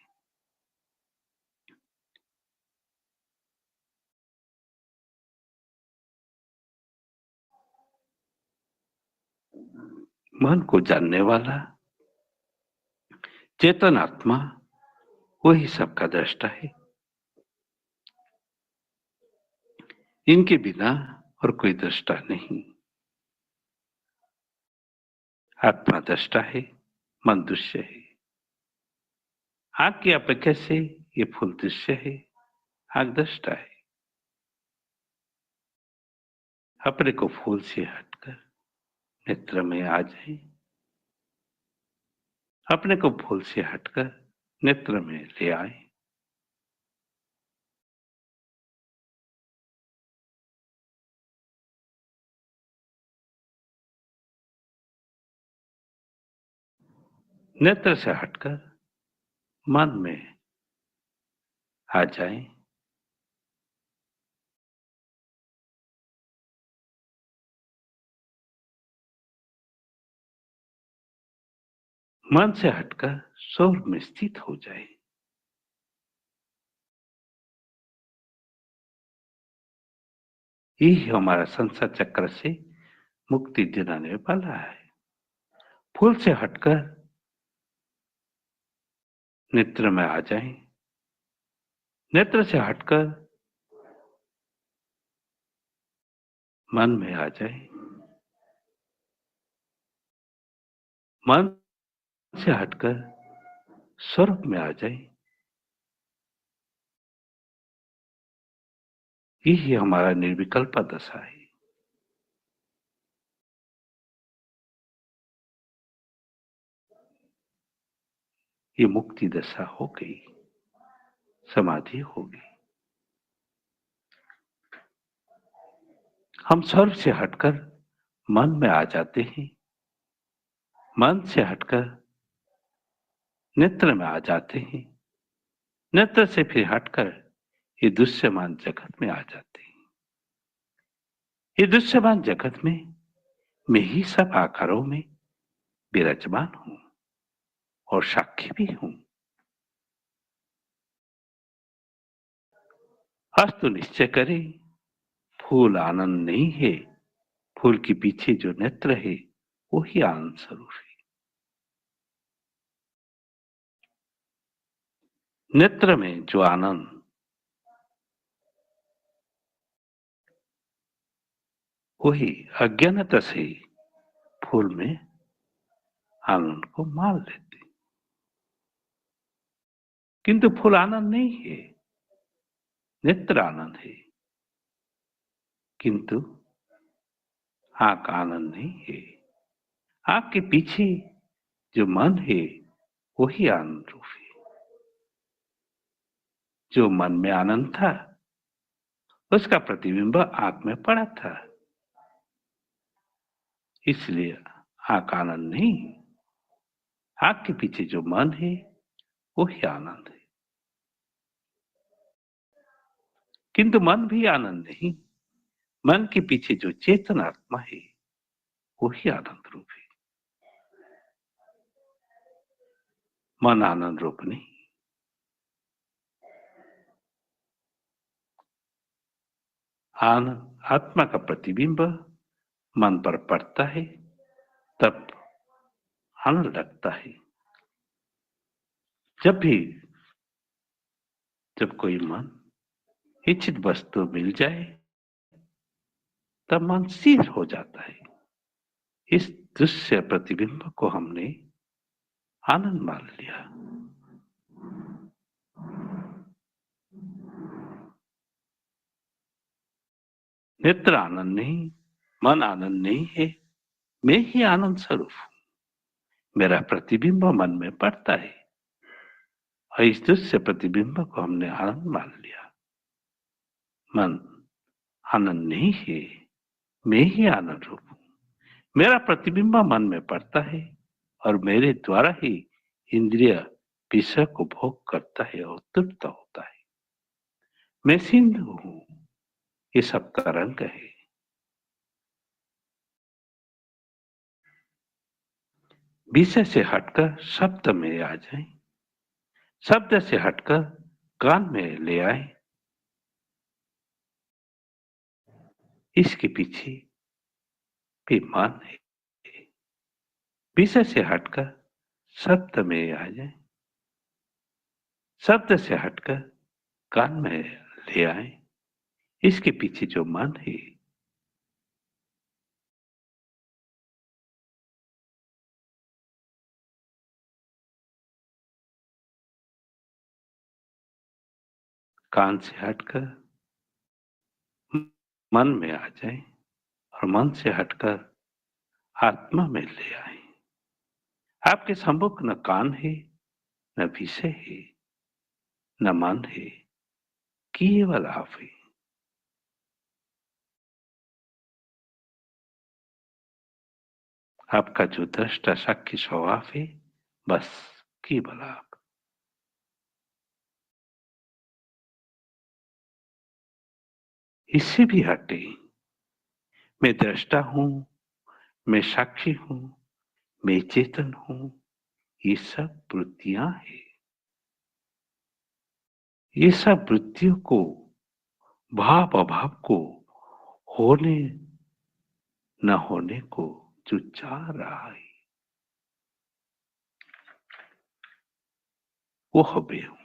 मन को जानने वाला चेतन आत्मा वही सबका दृष्टा है। इनके बिना और कोई दृष्टा नहीं। आत्मा दृष्टा है, मन दृश्य है। आंख की अपेक्षा से ये फूल दृश्य है, आंख दृष्टा है। अपने को फूल से हटकर नेत्र में आ जाए। अपने को फूल से हटकर नेत्र में ले आए। नेत्र से हटकर मन में आ जाए। मन से हटकर स्वरूप में स्थित हो जाए। यही हमारा संसार चक्र से मुक्ति दिलाने वाला है। फूल से हटकर नेत्र में आ जाए। नेत्र से हटकर मन में आ जाए। मन से हटकर स्वरूप में आ जाए। यही हमारा निर्विकल्प दशा है। ये मुक्ति दशा हो गई, समाधि हो गई। हम स्वरूप से हटकर मन में आ जाते हैं। मन से हटकर नेत्र में आ जाते हैं। नेत्र से फिर हटकर ये दृश्यमान जगत में आ जाते हैं। ये दृश्यमान जगत में मैं ही सब आकारों में विराजमान हूं और साक्षी भी हूं। अस्तु निश्चय करें, फूल आनंद नहीं है। फूल के पीछे जो नेत्र है वो ही आनंद स्वरूप है। नेत्र में जो आनंद वही अज्ञानता से फूल में आनंद को मान लेते। किंतु फूल आनंद नहीं है, नेत्र आनंद है। किंतु आंख आनंद नहीं है। आंख के पीछे जो मन है वही आनंद रूप है। जो मन में आनंद था उसका प्रतिबिंब आंख में पड़ा था। इसलिए आंख आनंद नहीं, आंख के पीछे जो मन है वही आनंद है। किंतु मन भी आनंद नहीं। मन के पीछे जो चेतन आत्मा है वही आनंद रूप है। मन आनंद रूप नहीं। आत्मा का प्रतिबिंब मन पर पड़ता है, तब आनंद लगता है। जब कोई मन इच्छित वस्तु मिल जाए, तब मन स्थिर हो जाता है। इस दृश्य प्रतिबिंब को हमने आनंद मान लिया। नेत्र आनंद नहीं, मन आनंद नहीं है, मैं ही आनंद स्वरूप हूं। मेरा प्रतिबिंब मन में पड़ता है और इस दृश्य प्रतिबिंब को हमने आनंद मान लिया। मन आनंद नहीं है, मैं ही आनंद रूप हूं। मेरा प्रतिबिंब मन में पड़ता है और मेरे द्वारा ही इंद्रिय विषय को भोग करता है और तृप्त होता है। मैं सिंधु हूं, ये सब तरंग है। विषय से हटकर शब्द में आ जाए, शब्द से हटकर कान में ले आए। इसके पीछे भी मन है। विषय से हटकर शब्द में आ जाए, शब्द से हटकर कान में ले आए। इसके पीछे जो मन है, कान से हटकर मन में आ जाए और मन से हटकर आत्मा में ले आए। आपके सम्मुख न कान है, न विषय है, न मन है, केवल आप है। आपका जो दृष्टा साक्षी स्वभाव है, बस केवल आप। इससे भी हटे, मैं दृष्टा हूं, मैं साक्षी हूं, मैं चेतन हूं, ये सब वृत्तियां हैं। ये सब वृत्तियों को, भाव अभाव को, होने न होने को जो चाह रहा है, वो हमें हूं।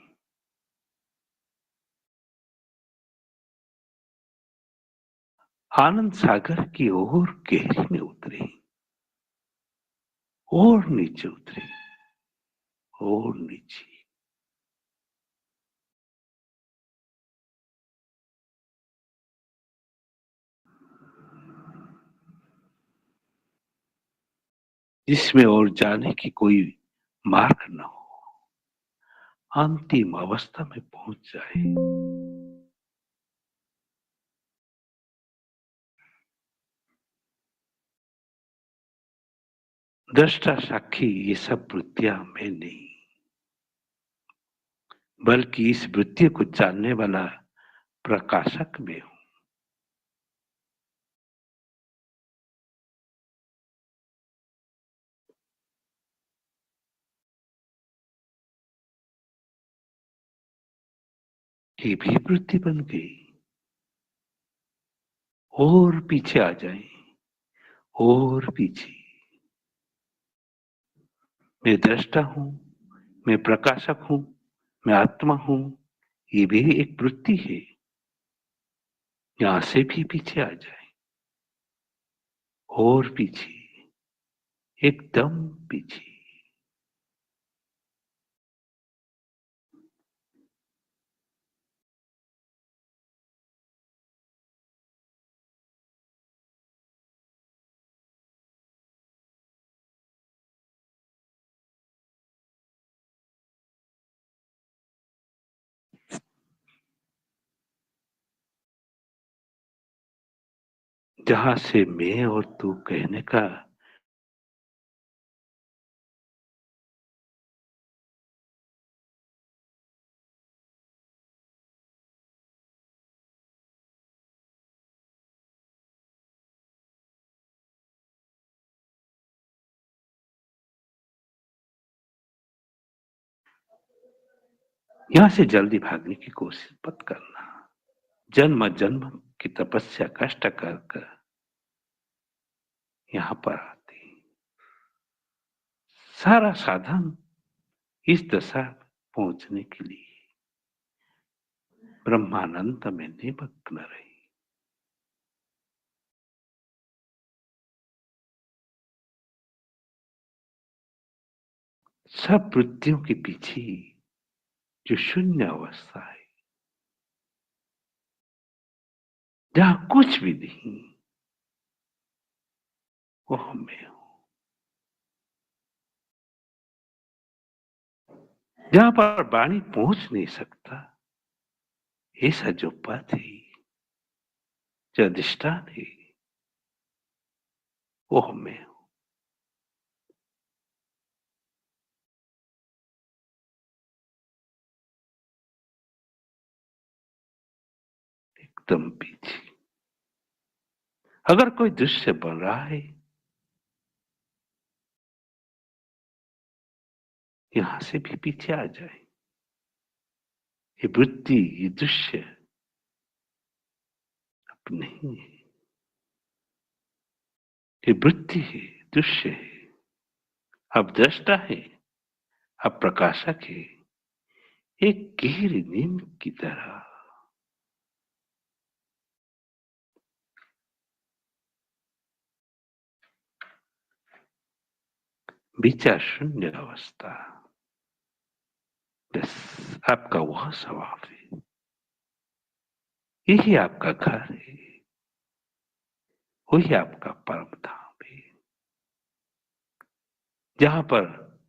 आनंद सागर की ओर गहरी में उतरे, और नीचे उतरे, और नीचे। जिसमें और जाने की कोई मार्ग न हो, अंतिम अवस्था में पहुंच जाए। दृष्टा साक्षी ये सब वृत्तियां मैं नहीं, बल्कि इस वृत्ति को जानने वाला प्रकाशक में हूं। ये भी वृत्ति बन गई। और पीछे आ जाए, और पीछे। मैं दृष्टा हूं, मैं प्रकाशक हूं, मैं आत्मा हूं, ये भी एक वृत्ति है। यहां से भी पीछे आ जाए, और पीछे, एकदम पीछे। जहां से मैं और तू कहने का यहां से जल्दी भागने की कोशिश मत करना। जन्म जन्म की तपस्या कष्ट कर कर यहाँ पर आते हैं। सारा साधन इस दशा पहुंचने के लिए ब्रह्मानंद में निमग्न रहे। सब वृत्तियों के पीछे जो शून्य अवस्था है, जहां कुछ भी नहीं, वो मैं हूं। जहां पर वाणी पहुंच नहीं सकता, ऐसा जो पद है, जो अधिष्ठान है, वो मैं हूं। एकदम पीछे। अगर कोई दृश्य बन रहा है, यहां से भी पीछे आ जाए। ये वृत्ति, ये दृश्य अब नहीं है। ये वृत्ति है, दृश्य है, अब दृष्टा है, अब प्रकाशक है, एक गहरी नींद की तरह। विचार शून्य अवस्था, बस आपका वह स्वभाव है। यही आपका घर है, वही आपका परम धाम है, जहां पर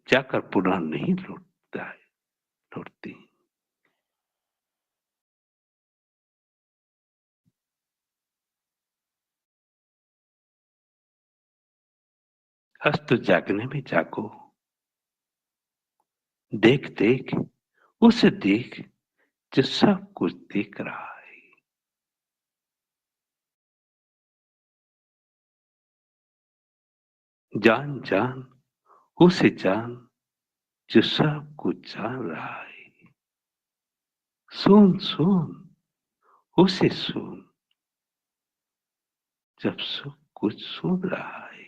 जाकर पुनः नहीं लौटता है, लौटती। आज तो जागने में जागो, देख देख, उसे देख जो सब कुछ देख रहा है। जान जान, उसे जान जो सब कुछ जान रहा है। सुन सुन, उसे सुन जब सब कुछ सुन रहा है।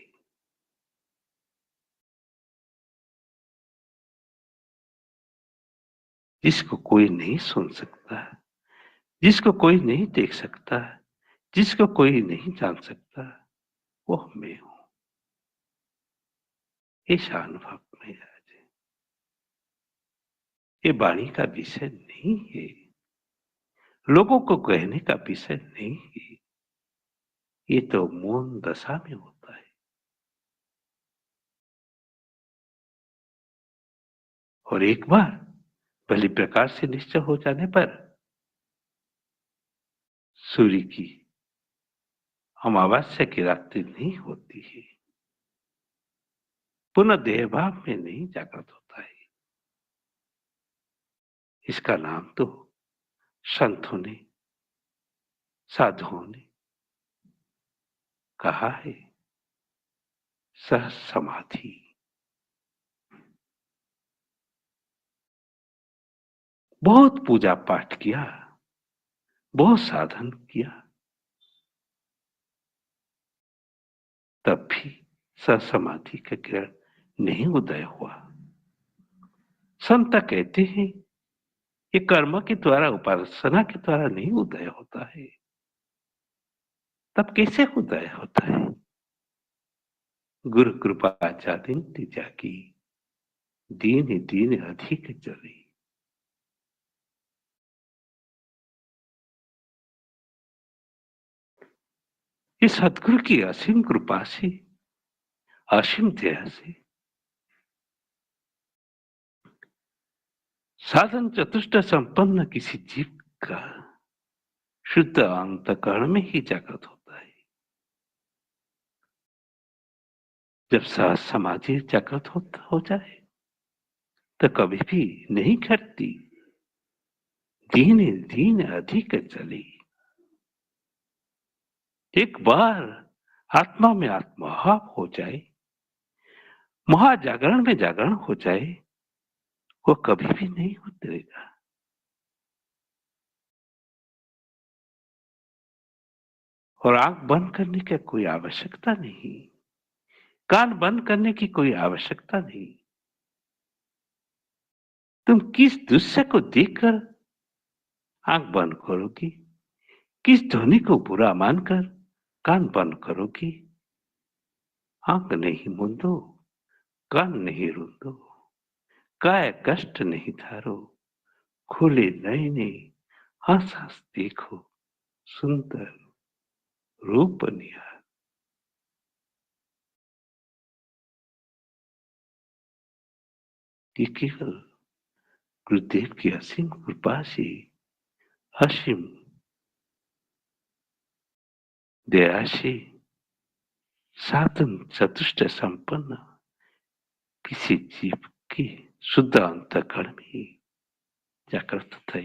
जिसको कोई नहीं सुन सकता, जिसको कोई नहीं देख सकता, जिसको कोई नहीं जान सकता, वो मैं हूं। इस अनुभव में आज ये वाणी का विषय नहीं है, लोगों को कहने का विषय नहीं है। ये तो मौन दशा में होता है। और एक बार भली प्रकार से निश्चय हो जाने पर सूर्य की अमावस्या की रात्रि नहीं होती है, पुनः देह भाव में नहीं जागृत होता है। इसका नाम तो संतों ने, साधुओं ने कहा है, सह समाधि। बहुत पूजा पाठ किया, बहुत साधन किया, तब भी सह समाधि का किरण नहीं उदय हुआ। संत कहते हैं ये कर्म के द्वारा, उपासना के द्वारा नहीं उदय होता है। तब कैसे उदय होता है? गुरु कृपा जाति जाकी, दीन दीन अधिक जली। ये सदगुरु की असीम कृपा से, असीम दया से साधन चतुष्ट संपन्न किसी जीव का शुद्ध अंतकरण में ही जागृत होता है। जब सह समाधि जागृत हो जाए तो कभी भी नहीं घटती, दीन दीन अधिक चली। एक बार आत्मा में आत्मभाव हो जाए, महाजागरण में जागरण हो जाए, वो कभी भी नहीं उतरेगा। और आंख बंद करने की कोई आवश्यकता नहीं, कान बंद करने की कोई आवश्यकता नहीं। तुम किस दृश्य को देखकर आंख बंद करोगी, किस ध्वनि को बुरा मानकर कान बंद करोगी? आंख नहीं मूंदो, कान नहीं रूंदो, काय कष्ट नहीं धारो, खुले नयने हंस हंस देखो सुंदर रूप निहार। ये केवल गुरुदेव की असीम कृपा से, असीम दया से, साधन चतुष्ट संपन्न किसी जीव की शुद्ध अंतःकरण में जागृत था।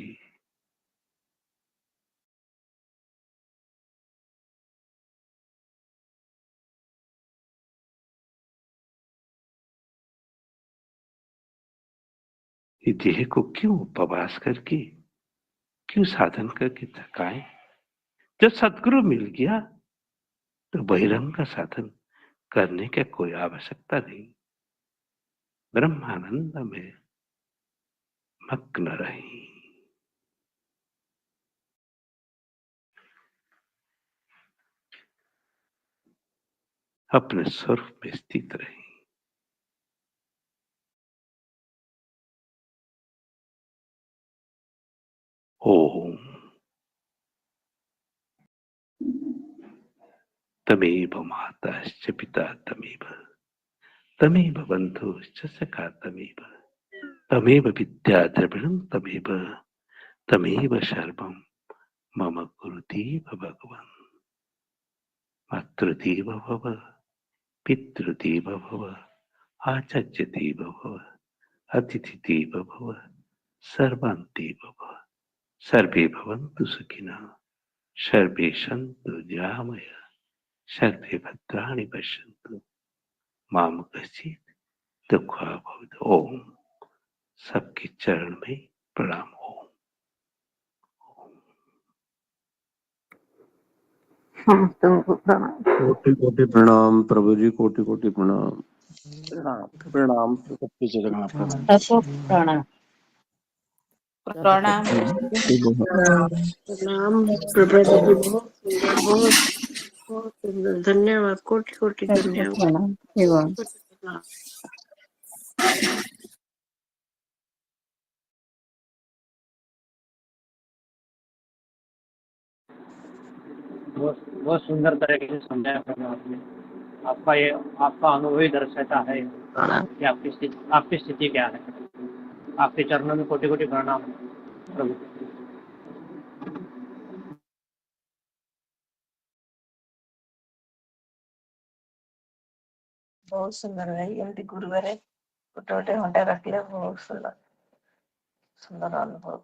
ये देह को क्यों उपवास करके, क्यों साधन करके थकाए? जब सदगुरु मिल गया तो बहिरंग का साधन करने की कोई आवश्यकता नहीं। ब्रह्मानंद में मग्न रही, अपने स्वरूप में स्थित रही। ओम तमेव माताश्च पिता तमेव, तमेव बन्धुश्च सखा तमेव, तमेव विद्या द्रविणं तमेव, तमेव सर्वं मम गुरुदेव भगवान्। मातृदेव भव, पितृदेव भव, आचार्यदेव भव, अतिथिदेव भव, सर्वान्तेव भव। सर्वे भवन्तु सुखिनः, सर्वे सन्तु निरामया, सर्वे भद्राणि पश्यन्तु मां कश्चित् दुःखभाग् भवेत्। ओम सबके चरण में प्रणाम। ओम हम तुमको प्रणाम। कोटि कोटि प्रणाम प्रभु जी, कोटि कोटि प्रणाम। प्रणाम प्रणाम सबके चरण प्रणाम। सबको प्रणाम। प्रणाम प्रणाम प्रभा जी, बहुत सुंदर, बहुत बहुत सुंदर। धन्यवाद, कोटि कोटि सबको धन्यवाद। प्रणाम एवं कोटि प्रणाम। बहुत सुंदर तरीके से समझाया प्रभु आपने। आपका ये आपका अनुभव ही दर्शाता है प्रणाम। कि आपकी स्थिति क्या है। आपके चरणों में कोटि कोटि प्रणाम प्रभु। बहुत सुंदर भाई एमती गुरुवार गोटे गोटे घंटा रखले बहुत सुंदर सुंदर अनुभव।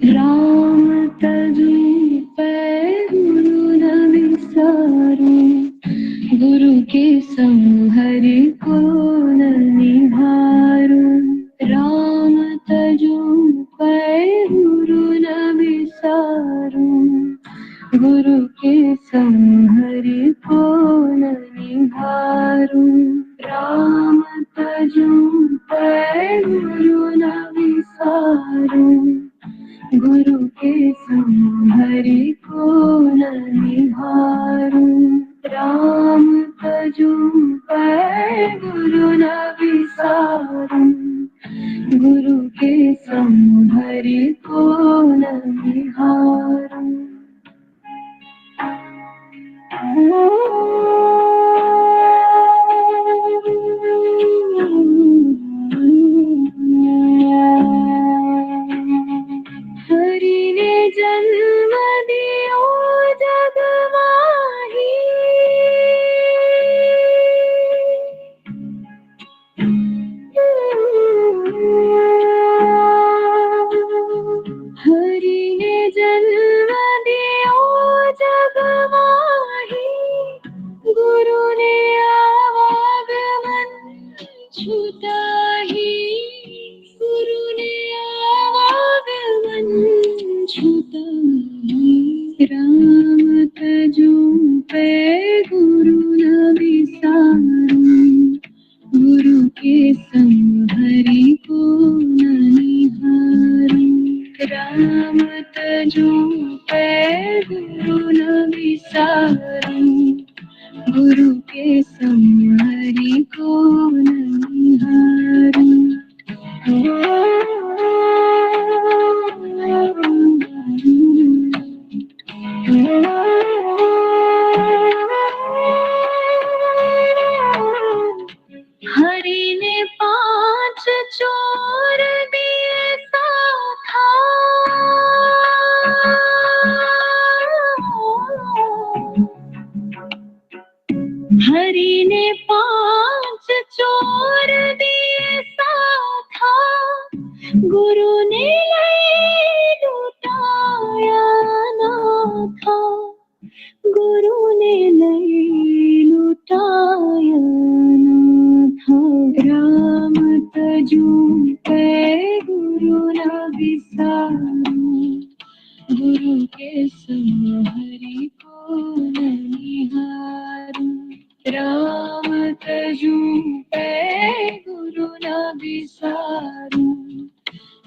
राम तजु गुरु न विसारू, गुरु के संहरि को न निहारू। राम तजु गुरु न विसारू, गुरु के संहरि को न निहारू। राम तजु गुरु न विसारू, गुरु के संहरि को न निहारू। राम तजु गुरु न विसारू, गुरु के संहरि को न निहारू। तजूं पे गुरु न विसारूं, गुरु के संग हरि को नहीं हारूं। हरि ने 5 चोर दिए साथा, हरि ने 5 चोर दिए साथा, गुरु ने लुटाया ना था, गुरु ने लुटाया ना था। राम तजूं पे गुरु न विसारूं, गुरु के संग हरि को नहीं हारूं। राम तजूं पे गुरु न विसारूं,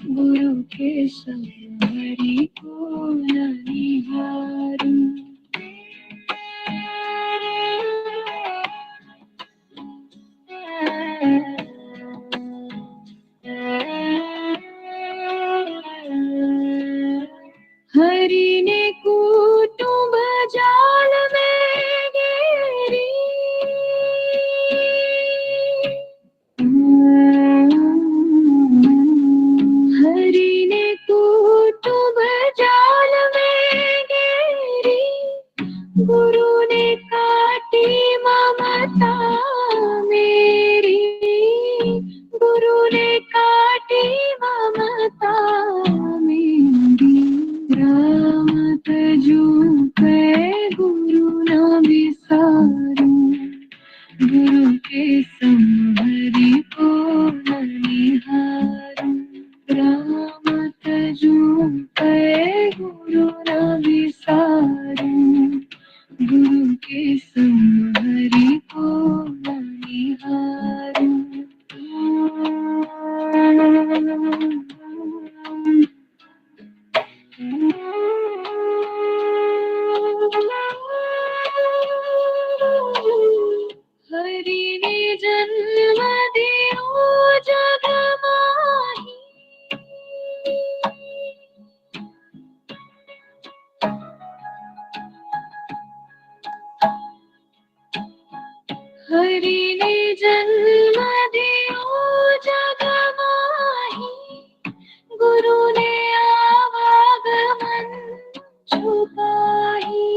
गुरु के संग हरि को नहीं हारूं। हरि ने कुटुंब जाल में घेरी, हरि ने कुटुंब जाल में घेरी, गुरु ने काटी ममता मेरी, गुरु ने काटी ममता मेरी। राम तजूं पे गुरु न विसारूं, गुरु के संग हरि को नहीं हारूं। राम तजूं पे गुरु न विसारूं, गुरु के संग हरि को नहीं हारूं। हरि ने जन्म दियो जग माही, हरि ने जन्म दियो जग माही, गुरु ने आवागमन छुपाही,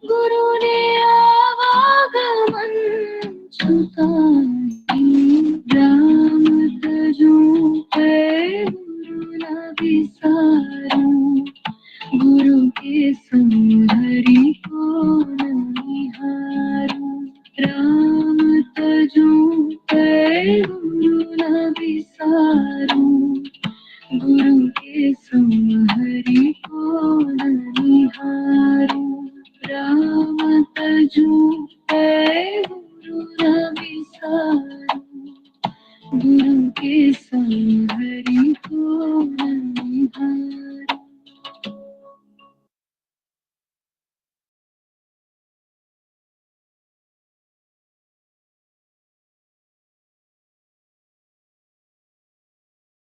गुरु ने आवागमन छुपाही। राम तजूं पे गुरु न विसारूं, गुरु के संग हरि को नहीं हारूं। राम तजूं पे गुरु न विसारूं, गुरु के संग हरि को नहीं हारूं। राम तजूं पे गुरु न विसारूं, गुरु के संग हरि को नहीं हारूं।